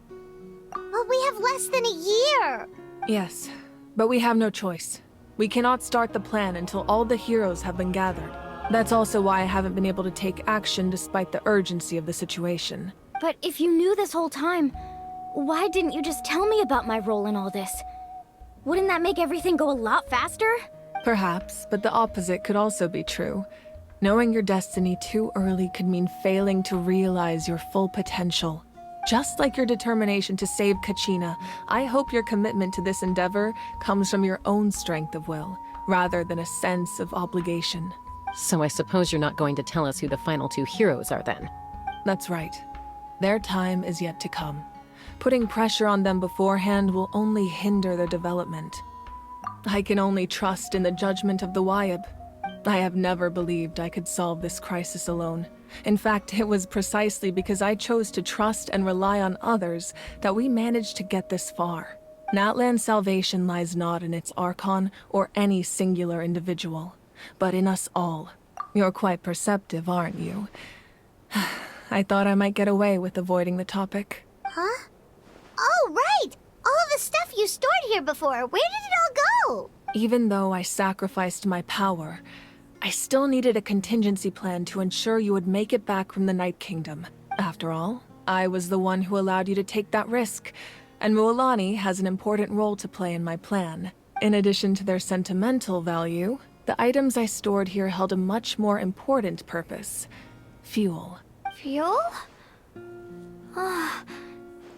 But we have less than a year! Yes, but we have no choice. We cannot start the plan until all the heroes have been gathered. That's also why I haven't been able to take action despite the urgency of the situation. But if you knew this whole time, why didn't you just tell me about my role in all this? Wouldn't that make everything go a lot faster? Perhaps, but the opposite could also be true. Knowing your destiny too early could mean failing to realize your full potential. Just like your determination to save Kachina, I hope your commitment to this endeavor comes from your own strength of will, rather than a sense of obligation. So I suppose you're not going to tell us who the final 2 heroes are then? That's right. Their time is yet to come. Putting pressure on them beforehand will only hinder their development. I can only trust in the judgment of the Wyab. I have never believed I could solve this crisis alone. In fact, it was precisely because I chose to trust and rely on others that we managed to get this far. Natlan's salvation lies not in its Archon or any singular individual, but in us all. You're quite perceptive, aren't you? I thought I might get away with avoiding the topic. Huh? Oh, right! All the stuff you stored here before, where did it all go? Even though I sacrificed my power, I still needed a contingency plan to ensure you would make it back from the Night Kingdom. After all, I was the one who allowed you to take that risk, and Mualani has an important role to play in my plan. In addition to their sentimental value, the items I stored here held a much more important purpose. Fuel. Fuel? Ah,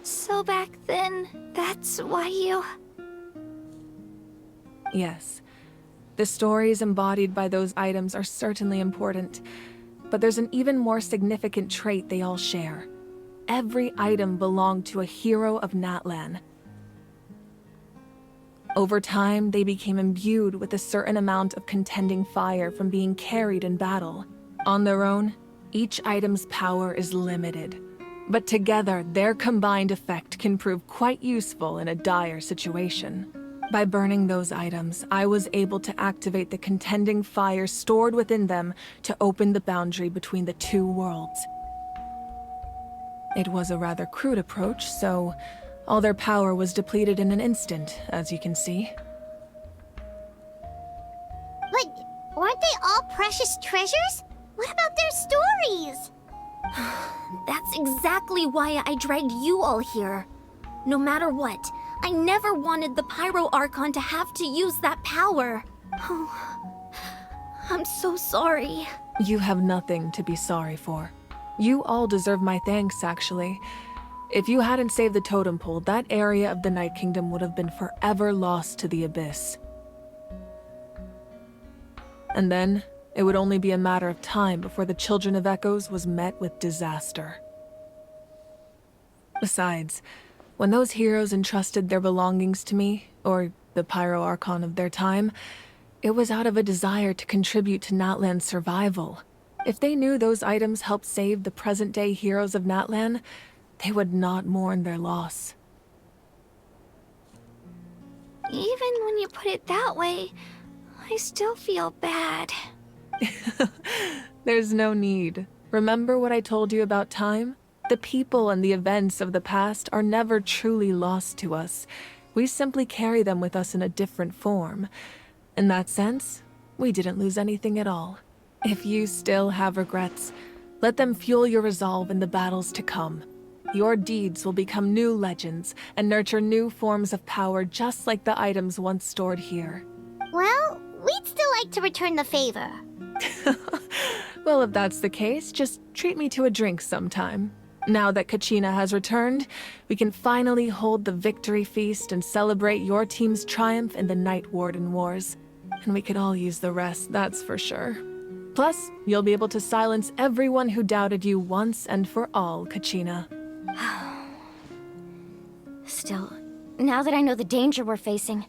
so back then, that's why you... Yes. The stories embodied by those items are certainly important, but there's an even more significant trait they all share. Every item belonged to a hero of Natlan. Over time, they became imbued with a certain amount of contending fire from being carried in battle. On their own, each item's power is limited, but together, their combined effect can prove quite useful in a dire situation. By burning those items, I was able to activate the contending fire stored within them to open the boundary between the two worlds. It was a rather crude approach, so all their power was depleted in an instant, as you can see. But weren't they all precious treasures? What about their stories? That's exactly why I dragged you all here. No matter what, I never wanted the Pyro Archon to have to use that power. Oh, I'm so sorry. You have nothing to be sorry for. You all deserve my thanks, actually. If you hadn't saved the totem pole, that area of the Night Kingdom would have been forever lost to the Abyss. And then, it would only be a matter of time before the Children of Echoes was met with disaster. Besides, when those heroes entrusted their belongings to me, or the Pyro Archon of their time, it was out of a desire to contribute to Natlan's survival. If they knew those items helped save the present-day heroes of Natlan, they would not mourn their loss. Even when you put it that way, I still feel bad. There's no need. Remember what I told you about time? The people and the events of the past are never truly lost to us. We simply carry them with us in a different form. In that sense, we didn't lose anything at all. If you still have regrets, let them fuel your resolve in the battles to come. Your deeds will become new legends and nurture new forms of power just like the items once stored here. Well, we'd still like to return the favor. Well, if that's the case, just treat me to a drink sometime. Now that Kachina has returned, we can finally hold the victory feast and celebrate your team's triumph in the Night Warden Wars. And we could all use the rest, that's for sure. Plus, you'll be able to silence everyone who doubted you once and for all, Kachina. Still, now that I know the danger we're facing,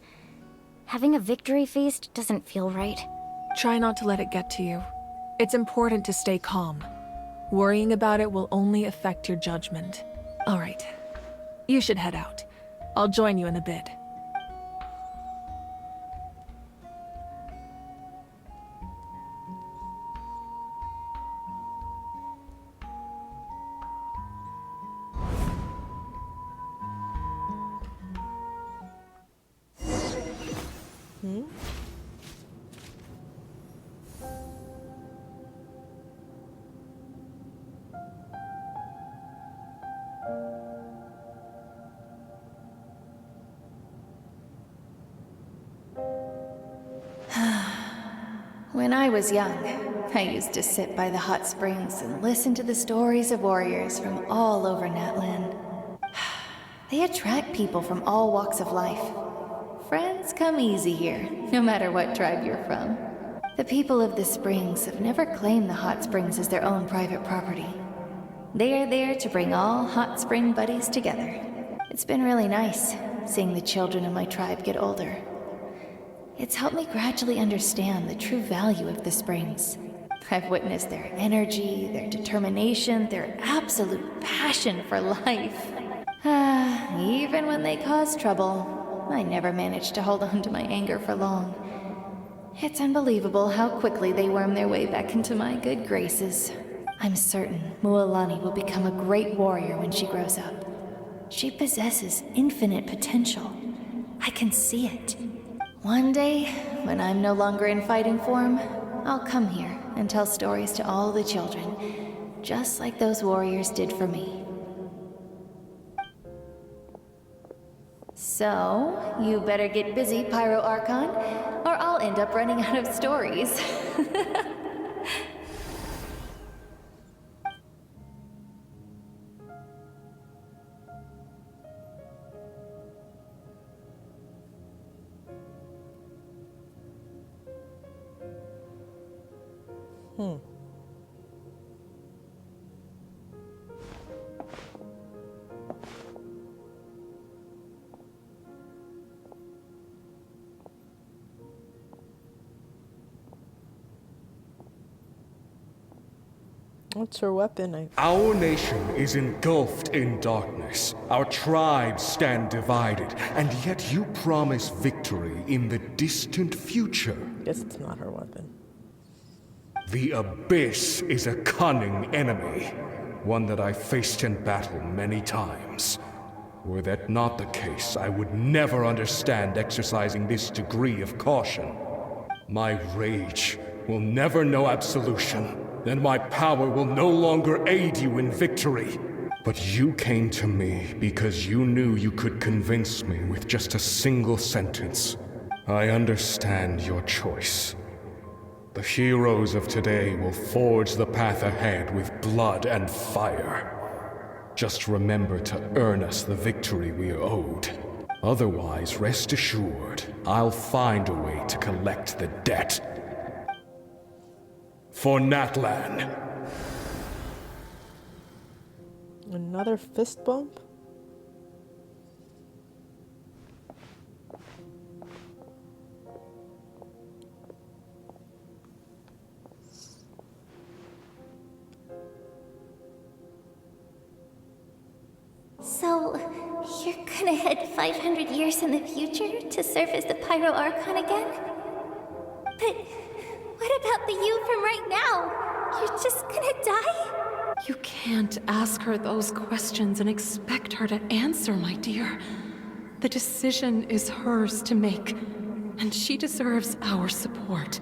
having a victory feast doesn't feel right. Try not to let it get to you. It's important to stay calm. Worrying about it will only affect your judgment. All right. You should head out. I'll join you in a bit. When I was young, I used to sit by the hot springs and listen to the stories of warriors from all over Natlan. They attract people from all walks of life. Friends come easy here, no matter what tribe you're from. The people of the springs have never claimed the hot springs as their own private property. They are there to bring all hot spring buddies together. It's been really nice, seeing the children of my tribe get older. It's helped me gradually understand the true value of the springs. I've witnessed their energy, their determination, their absolute passion for life. Even when they cause trouble, I never managed to hold on to my anger for long. It's unbelievable how quickly they worm their way back into my good graces. I'm certain Mualani will become a great warrior when she grows up. She possesses infinite potential. I can see it. One day, when I'm no longer in fighting form, I'll come here and tell stories to all the children, just like those warriors did for me. So, you better get busy, Pyro Archon, or I'll end up running out of stories. What's her weapon? Our nation is engulfed in darkness. Our tribes stand divided, and yet you promise victory in the distant future. Guess it's not her weapon. The Abyss is a cunning enemy, one that I faced in battle many times. Were that not the case, I would never understand exercising this degree of caution. My rage will never know absolution, and my power will no longer aid you in victory. But you came to me because you knew you could convince me with just a single sentence. I understand your choice. The heroes of today will forge the path ahead with blood and fire. Just remember to earn us the victory we are owed. Otherwise, rest assured, I'll find a way to collect the debt. For Natlan. Another fist bump? So, you're gonna head 500 years in the future to serve as the Pyro Archon again? But what about the you from right now? You're just gonna die? You can't ask her those questions and expect her to answer, my dear. The decision is hers to make, and she deserves our support.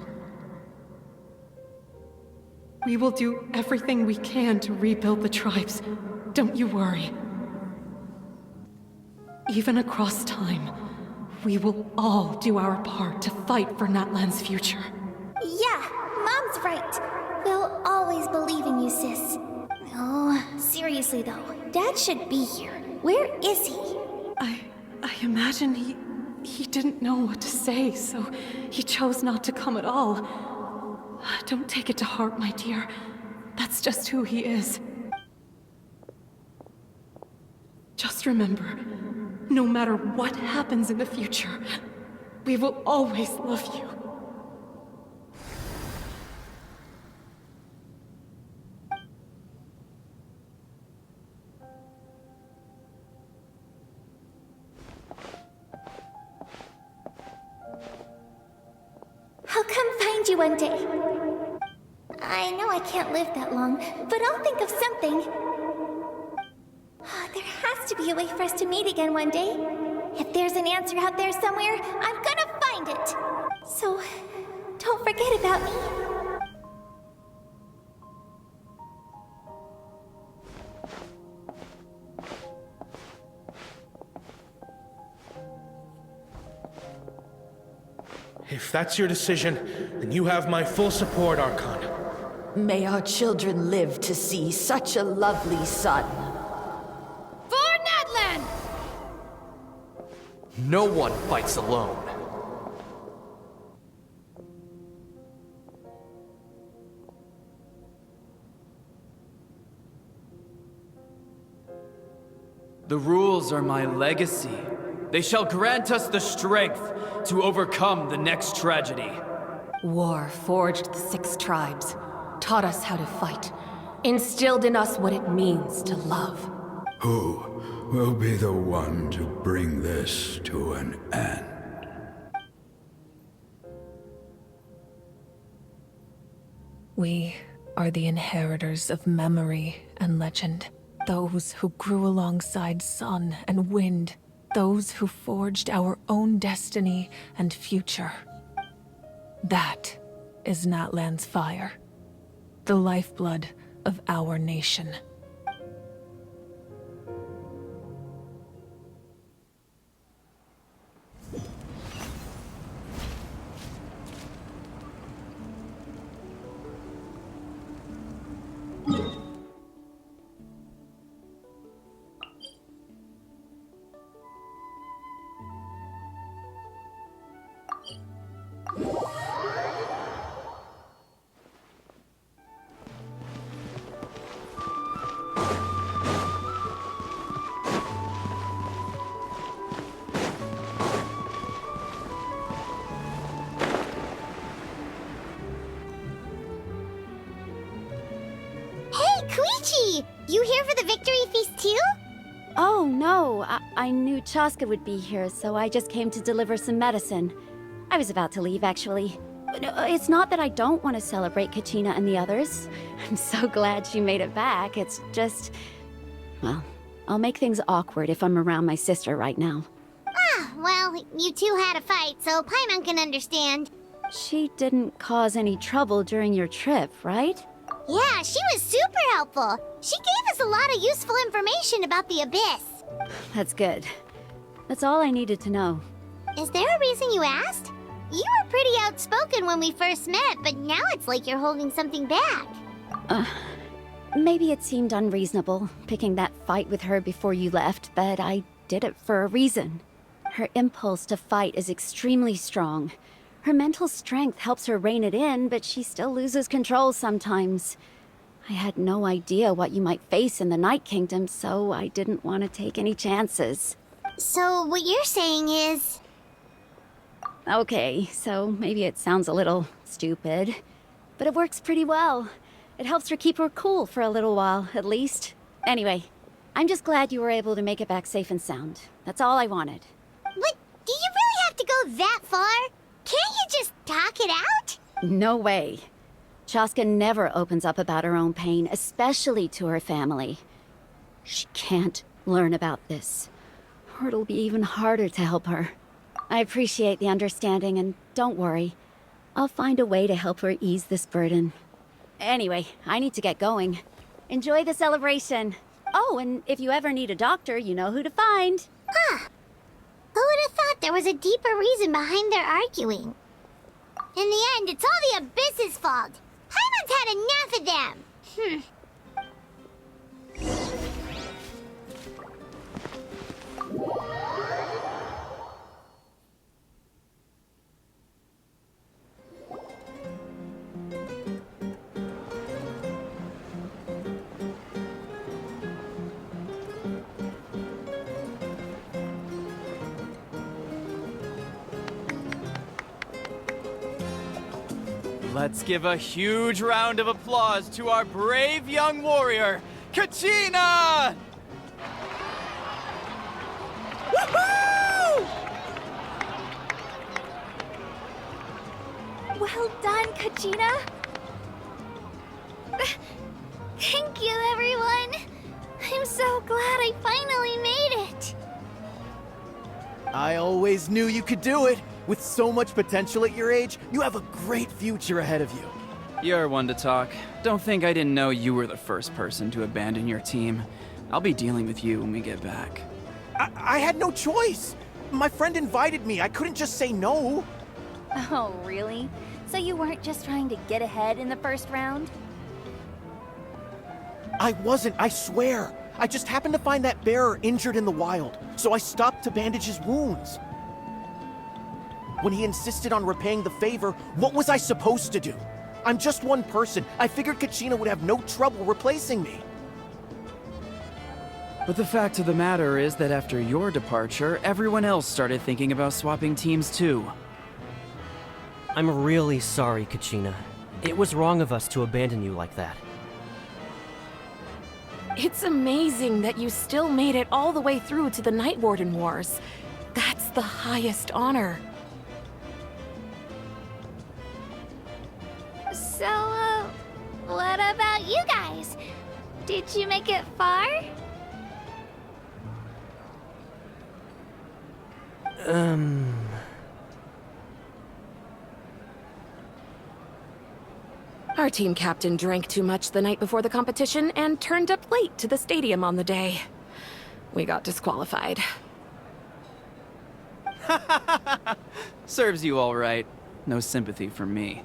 We will do everything we can to rebuild the tribes. Don't you worry. Even across time, we will all do our part to fight for Natlan's future. Yeah, Mom's right. We'll always believe in you, sis. Oh, seriously though, Dad should be here. Where is he? I imagine he didn't know what to say, so he chose not to come at all. Don't take it to heart, my dear. That's just who he is. Just remember, no matter what happens in the future, we will always love you. I'll come find you one day. I know I can't live that long, but I'll think of something. There has to be a way for us to meet again one day. If there's an answer out there somewhere, I'm gonna find it. So, don't forget about me. If that's your decision, then you have my full support, Archon. May our children live to see such a lovely son. For Natlan! No one fights alone. The rules are my legacy. They shall grant us the strength to overcome the next tragedy. War forged the 6 tribes, taught us how to fight, instilled in us what it means to love. Who will be the one to bring this to an end? We are the inheritors of memory and legend. Those who grew alongside sun and wind. Those who forged our own destiny and future. That is Natlan's fire. The lifeblood of our nation. Koichi! You here for the victory feast too? Oh, no. I knew Chaska would be here, so I just came to deliver some medicine. I was about to leave, actually. No, it's not that I don't want to celebrate Kachina and the others. I'm so glad she made it back. It's just... well, I'll make things awkward if I'm around my sister right now. Ah, well, you two had a fight, so Paimon can understand. She didn't cause any trouble during your trip, right? Yeah, she was super helpful. She gave us a lot of useful information about the Abyss. That's good. That's all I needed to know. Is there a reason you asked? You were pretty outspoken when we first met, but now it's like you're holding something back. Maybe it seemed unreasonable, picking that fight with her before you left, but I did it for a reason. Her impulse to fight is extremely strong. Her mental strength helps her rein it in, but she still loses control sometimes. I had no idea what you might face in the Night Kingdom, so I didn't want to take any chances. So what you're saying is... Okay, so maybe it sounds a little stupid, but it works pretty well. It helps her keep her cool for a little while, at least. Anyway, I'm just glad you were able to make it back safe and sound. That's all I wanted. But do you really have to go that far? Can't you just talk it out? No way. Chaska never opens up about her own pain, especially to her family. She can't learn about this, or it'll be even harder to help her. I appreciate the understanding, and don't worry. I'll find a way to help her ease this burden. Anyway, I need to get going. Enjoy the celebration. Oh, and if you ever need a doctor, you know who to find. Huh. Who would have thought there was a deeper reason behind their arguing? In the end, it's all the Abyss's fault. Paimon's had enough of them. Let's give a huge round of applause to our brave young warrior, Kachina! Woohoo! Well done, Kachina. Thank you, everyone. I'm so glad I finally made it. I always knew you could do it. With so much potential at your age, you have a great future ahead of you. You're one to talk. Don't think I didn't know you were the first person to abandon your team. I'll be dealing with you when we get back. I had no choice. My friend invited me. I couldn't just say no. Oh, really? So you weren't just trying to get ahead in the first round? I wasn't, I swear. I just happened to find that bearer injured in the wild, so I stopped to bandage his wounds. When he insisted on repaying the favor, what was I supposed to do? I'm just one person. I figured Kachina would have no trouble replacing me. But the fact of the matter is that after your departure, everyone else started thinking about swapping teams too. I'm really sorry, Kachina. It was wrong of us to abandon you like that. It's amazing that you still made it all the way through to the Night Warden Wars. That's the highest honor. So, what about you guys? Did you make it far? Our team captain drank too much the night before the competition and turned up late to the stadium on the day. We got disqualified. Serves you all right. No sympathy from me.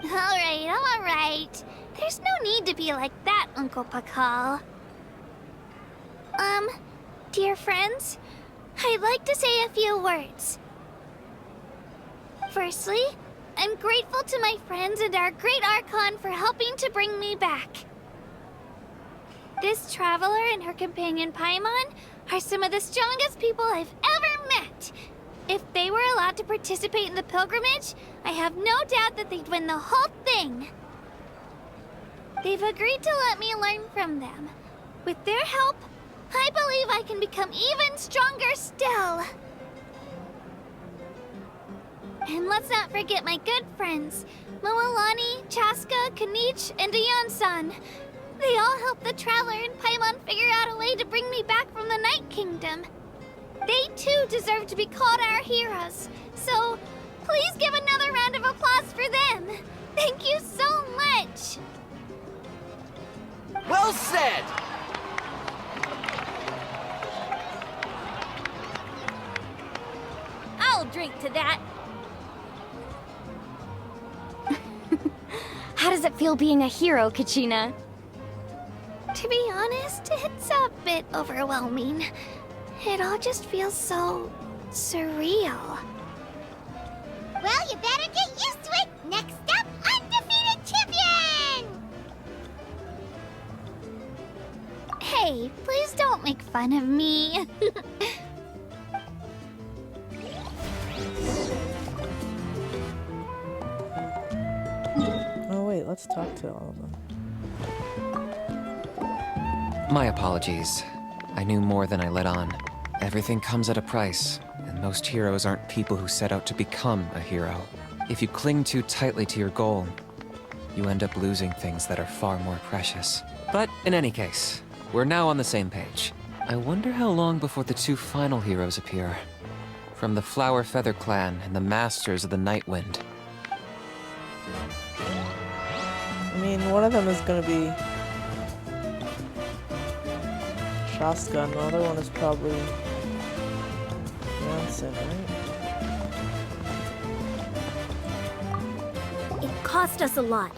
Alright. There's no need to be like that, Uncle Pakal. Dear friends, I'd like to say a few words. Firstly, I'm grateful to my friends and our great Archon for helping to bring me back. This traveler and her companion Paimon are some of the strongest people I've ever met. If they were allowed to participate in the pilgrimage, I have no doubt that they'd win the whole thing. They've agreed to let me learn from them. With their help, I believe I can become even stronger still. And let's not forget my good friends, Moalani, Chaska, Kanich, and Aeon-san. They all helped the Traveler and Paimon figure out a way to bring me back from the Night Kingdom. They too deserve to be called our heroes, so please give another round of applause for them. Thank you so much. Well said! I'll drink to that. How does it feel being a hero, Kachina? To be honest, it's a bit overwhelming. It all just feels so surreal. Well, you better get used to it. Next up, undefeated champion! Hey, please don't make fun of me. Oh wait, let's talk to all of them. My apologies. I knew more than I let on. Everything comes at a price, and most heroes aren't people who set out to become a hero. If you cling too tightly to your goal, you end up losing things that are far more precious. But in any case, we're now on the same page. I wonder how long before the two final heroes appear. From the Flower Feather Clan and the Masters of the Night Wind. I mean, one of them is gonna be Shaska, and the other one is probably Jansen, right? It cost us a lot,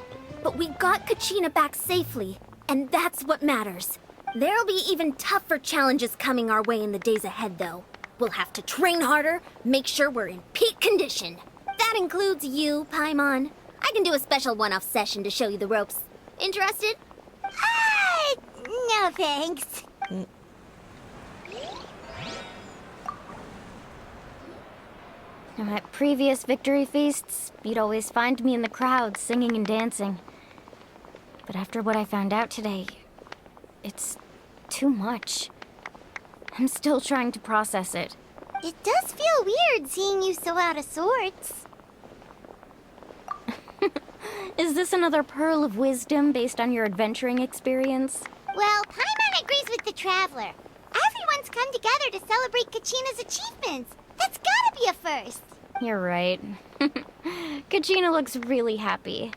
but we got Kachina back safely, and that's what matters. There'll be even tougher challenges coming our way in the days ahead, though. We'll have to train harder, make sure we're in peak condition. That includes you, Paimon. I can do a special one-off session to show you the ropes. Interested? No thanks. Now, at previous victory feasts, you'd always find me in the crowd singing and dancing. But after what I found out today, it's too much. I'm still trying to process it. It does feel weird seeing you so out of sorts. Is this another pearl of wisdom based on your adventuring experience? Well, Paimon agrees with the Traveler. Everyone's come together to celebrate Kachina's achievements. That's gotta be a first. You're right. Kachina looks really happy.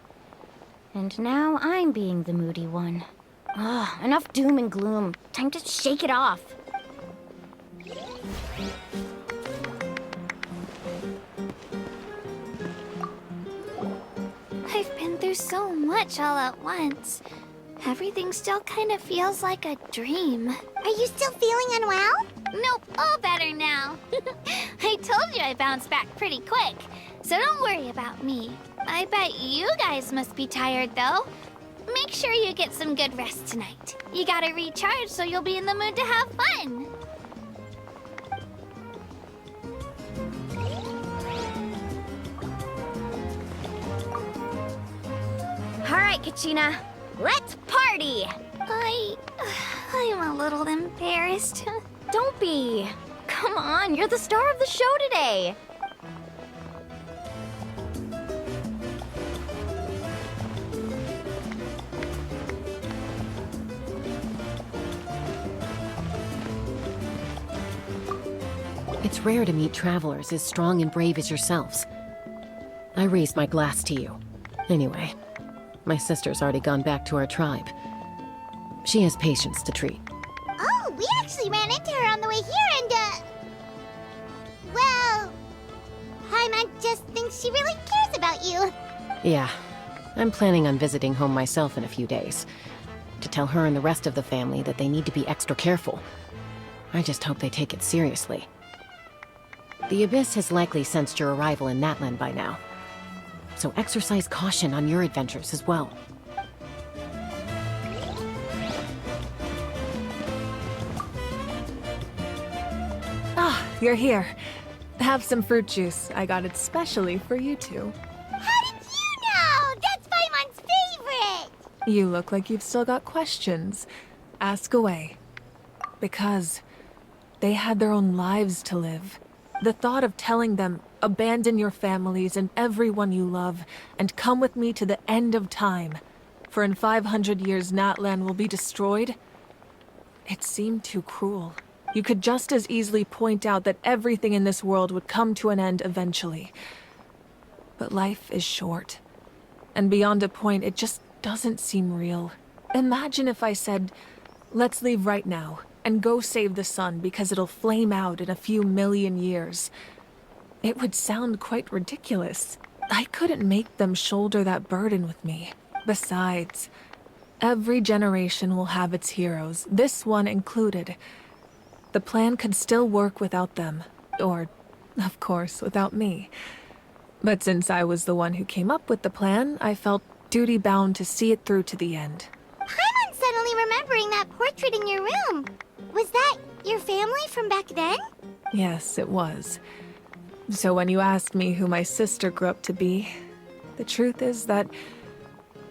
And now I'm being the moody one. Ugh, enough doom and gloom. Time to shake it off. I've been through so much all at once. Everything still kind of feels like a dream. Are you still feeling unwell? Nope, all better now. I told you I bounced back pretty quick, so don't worry about me. I bet you guys must be tired, though. make sure you get some good rest tonight. You gotta recharge so you'll be in the mood to have fun. Alright, Kachina. Let's party! I'm a little embarrassed. Don't be. Come on, you're the star of the show today. It's rare to meet travelers as strong and brave as yourselves. I raised my glass to you. Anyway, my sister's already gone back to our tribe. She has patients to treat. Oh, we actually ran into her on the way here and, well, Paimon just thinks she really cares about you. Yeah, I'm planning on visiting home myself in a few days. To tell her and the rest of the family that they need to be extra careful. I just hope they take it seriously. The Abyss has likely sensed your arrival in Natlan by now. So exercise caution on your adventures as well. Ah, you're here. Have some fruit juice. I got it specially for you two. How did you know? That's Paimon's favorite! You look like you've still got questions. Ask away. Because they had their own lives to live. The thought of telling them, abandon your families and everyone you love, and come with me to the end of time, for in 500 years Natlan will be destroyed, it seemed too cruel. You could just as easily point out that everything in this world would come to an end eventually. But life is short. And beyond a point, it just doesn't seem real. Imagine if I said, let's leave right now, and go save the sun because it'll flame out in a few million years. It would sound quite ridiculous. I couldn't make them shoulder that burden with me. Besides, every generation will have its heroes, this one included. The plan could still work without them, or, of course, without me. But since I was the one who came up with the plan, I felt duty-bound to see it through to the end. Paimon's suddenly remembering that portrait in your room. Was that your family from back then? Yes, it was. So when you asked me who my sister grew up to be, the truth is that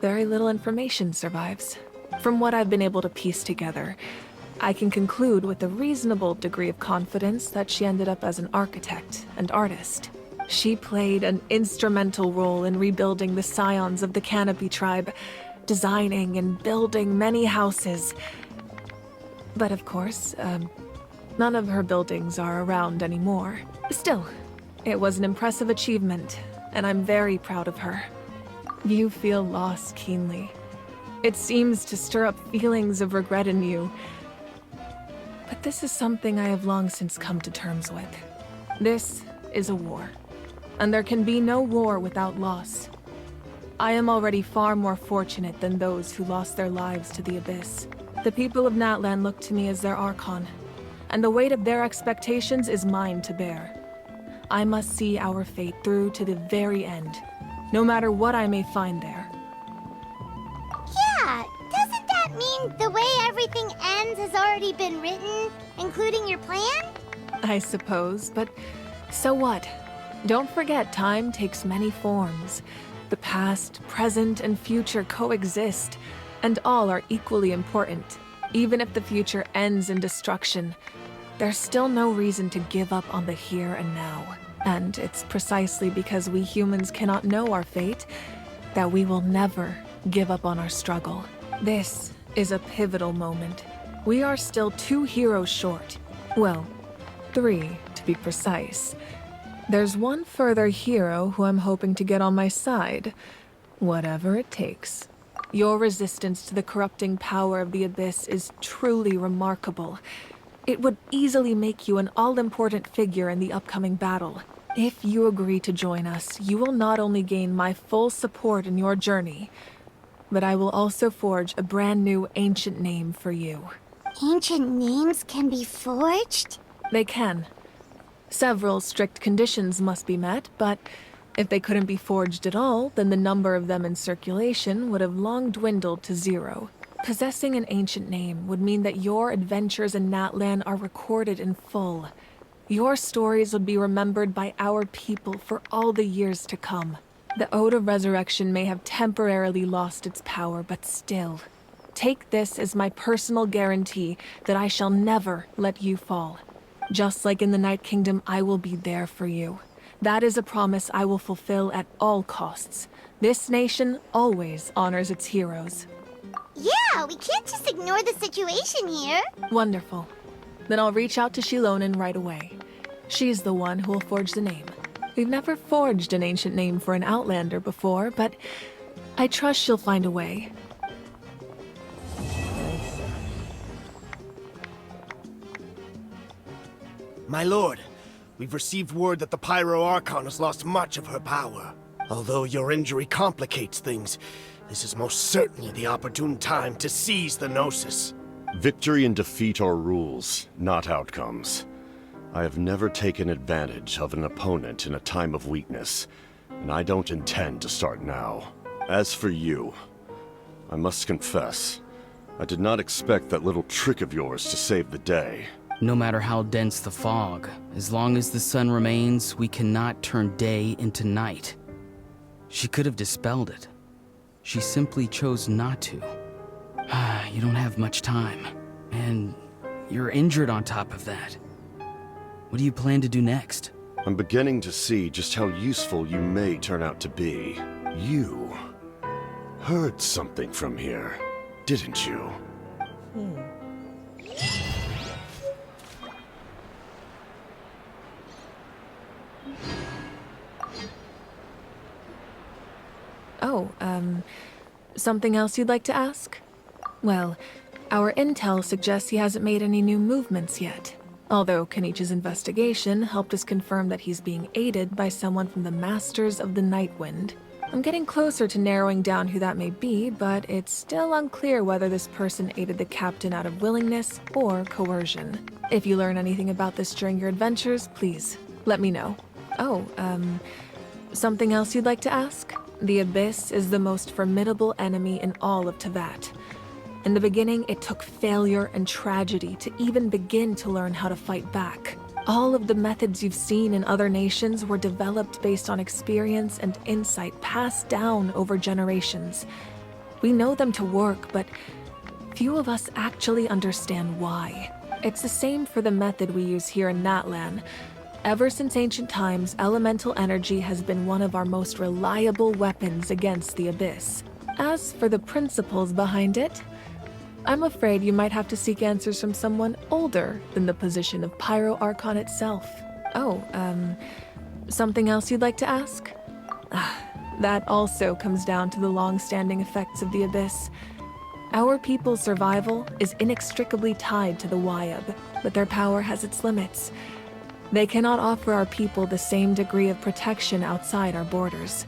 very little information survives. From what I've been able to piece together, I can conclude with a reasonable degree of confidence that she ended up as an architect and artist. She played an instrumental role in rebuilding the scions of the Canopy tribe, designing and building many houses. But of course, none of her buildings are around anymore. Still, it was an impressive achievement, and I'm very proud of her. You feel loss keenly. It seems to stir up feelings of regret in you. But this is something I have long since come to terms with. This is a war, and there can be no war without loss. I am already far more fortunate than those who lost their lives to the Abyss. The people of Natlan look to me as their Archon, and the weight of their expectations is mine to bear. I must see our fate through to the very end, no matter what I may find there. Yeah, doesn't that mean the way everything ends has already been written, including your plan? I suppose, but so what? Don't forget, time takes many forms. The past, present, and future coexist, and all are equally important. Even if the future ends in destruction, there's still no reason to give up on the here and now. And it's precisely because we humans cannot know our fate that we will never give up on our struggle. This is a pivotal moment. We are still 2 heroes short. Well, 3 to be precise. There's one further hero who I'm hoping to get on my side, whatever it takes. Your resistance to the corrupting power of the Abyss is truly remarkable. It would easily make you an all-important figure in the upcoming battle. If you agree to join us, you will not only gain my full support in your journey, but I will also forge a brand new ancient name for you. Ancient names can be forged? They can. Several strict conditions must be met, but If they couldn't be forged at all, then the number of them in circulation would have long dwindled to 0. Possessing an ancient name would mean that your adventures in Natlan are recorded in full. Your stories would be remembered by our people for all the years to come. The Ode of Resurrection may have temporarily lost its power, but still, take this as my personal guarantee that I shall never let you fall. Just like in the Night Kingdom, I will be there for you. That is a promise I will fulfill at all costs. This nation always honors its heroes. Yeah, we can't just ignore the situation here. Wonderful. Then I'll reach out to Shilonen right away. She's the one who will forge the name. We've never forged an ancient name for an Outlander before, but I trust she'll find a way. My lord, we've received word that the Pyro Archon has lost much of her power. Although your injury complicates things, this is most certainly the opportune time to seize the Gnosis. Victory and defeat are rules, not outcomes. I have never taken advantage of an opponent in a time of weakness, and I don't intend to start now. As for you, I must confess, I did not expect that little trick of yours to save the day. No matter how dense the fog, as long as the sun remains, we cannot turn day into night. She could have dispelled it. She simply chose not to. You don't have much time, and you're injured on top of that. What do you plan to do next? I'm beginning to see just how useful you may turn out to be. You heard something from here, didn't you? Oh, something else you'd like to ask? Well, our intel suggests he hasn't made any new movements yet. Although Kenichi's investigation helped us confirm that he's being aided by someone from the Masters of the Nightwind. I'm getting closer to narrowing down who that may be, but it's still unclear whether this person aided the captain out of willingness or coercion. If you learn anything about this during your adventures, please let me know. Oh, something else you'd like to ask? The Abyss is the most formidable enemy in all of Teyvat. In the beginning, it took failure and tragedy to even begin to learn how to fight back. All of the methods you've seen in other nations were developed based on experience and insight passed down over generations. We know them to work, but few of us actually understand why. It's the same for the method we use here in Natlan. Ever since ancient times, elemental energy has been one of our most reliable weapons against the Abyss. As for the principles behind it, I'm afraid you might have to seek answers from someone older than the position of Pyro Archon itself. Oh, something else you'd like to ask? That also comes down to the long-standing effects of the Abyss. Our people's survival is inextricably tied to the Wyab, but their power has its limits. They cannot offer our people the same degree of protection outside our borders.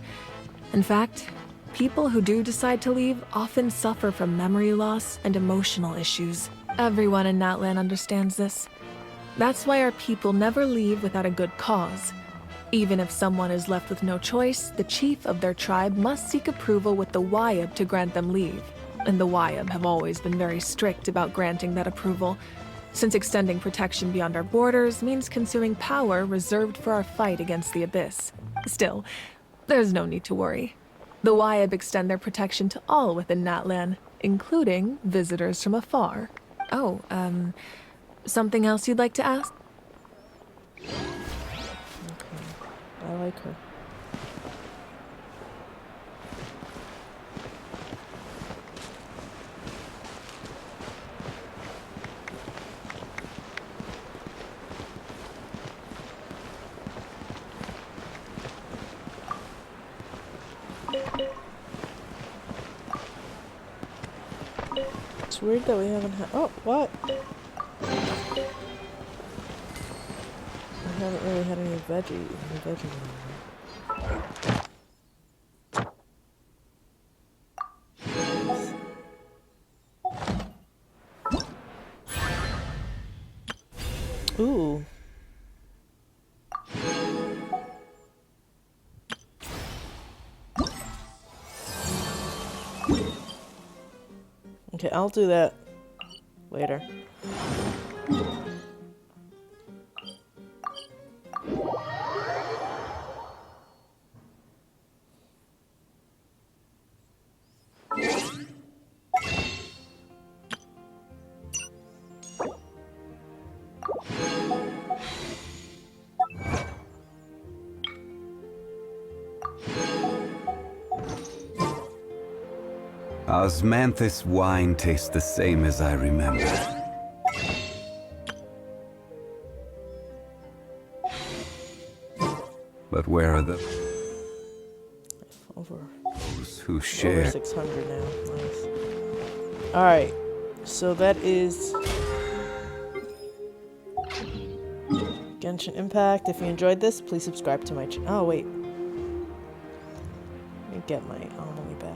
In fact, people who do decide to leave often suffer from memory loss and emotional issues. Everyone in Natlan understands this. That's why our people never leave without a good cause. Even if someone is left with no choice, the chief of their tribe must seek approval with the Wyab to grant them leave. And the Wyab have always been very strict about granting that approval, since extending protection beyond our borders means consuming power reserved for our fight against the Abyss. Still, there's no need to worry. The Wyab extend their protection to all within Natlan, including visitors from afar. Oh, something else you'd like to ask? Okay. I like her. It's weird that we haven't had. Oh, what? We haven't really had any veggie. Ooh. Okay, I'll do that later. Osmanthus wine tastes the same as I remember. But where are the... Over. those who share? Over 600 now. Nice. Alright. So that is... Genshin Impact. If you enjoyed this, please subscribe to my channel. Oh, wait. Let me get my Amelie back.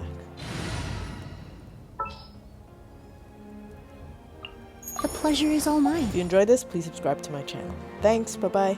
The pleasure is all mine. If you enjoyed this, please subscribe to my channel. Thanks, bye-bye.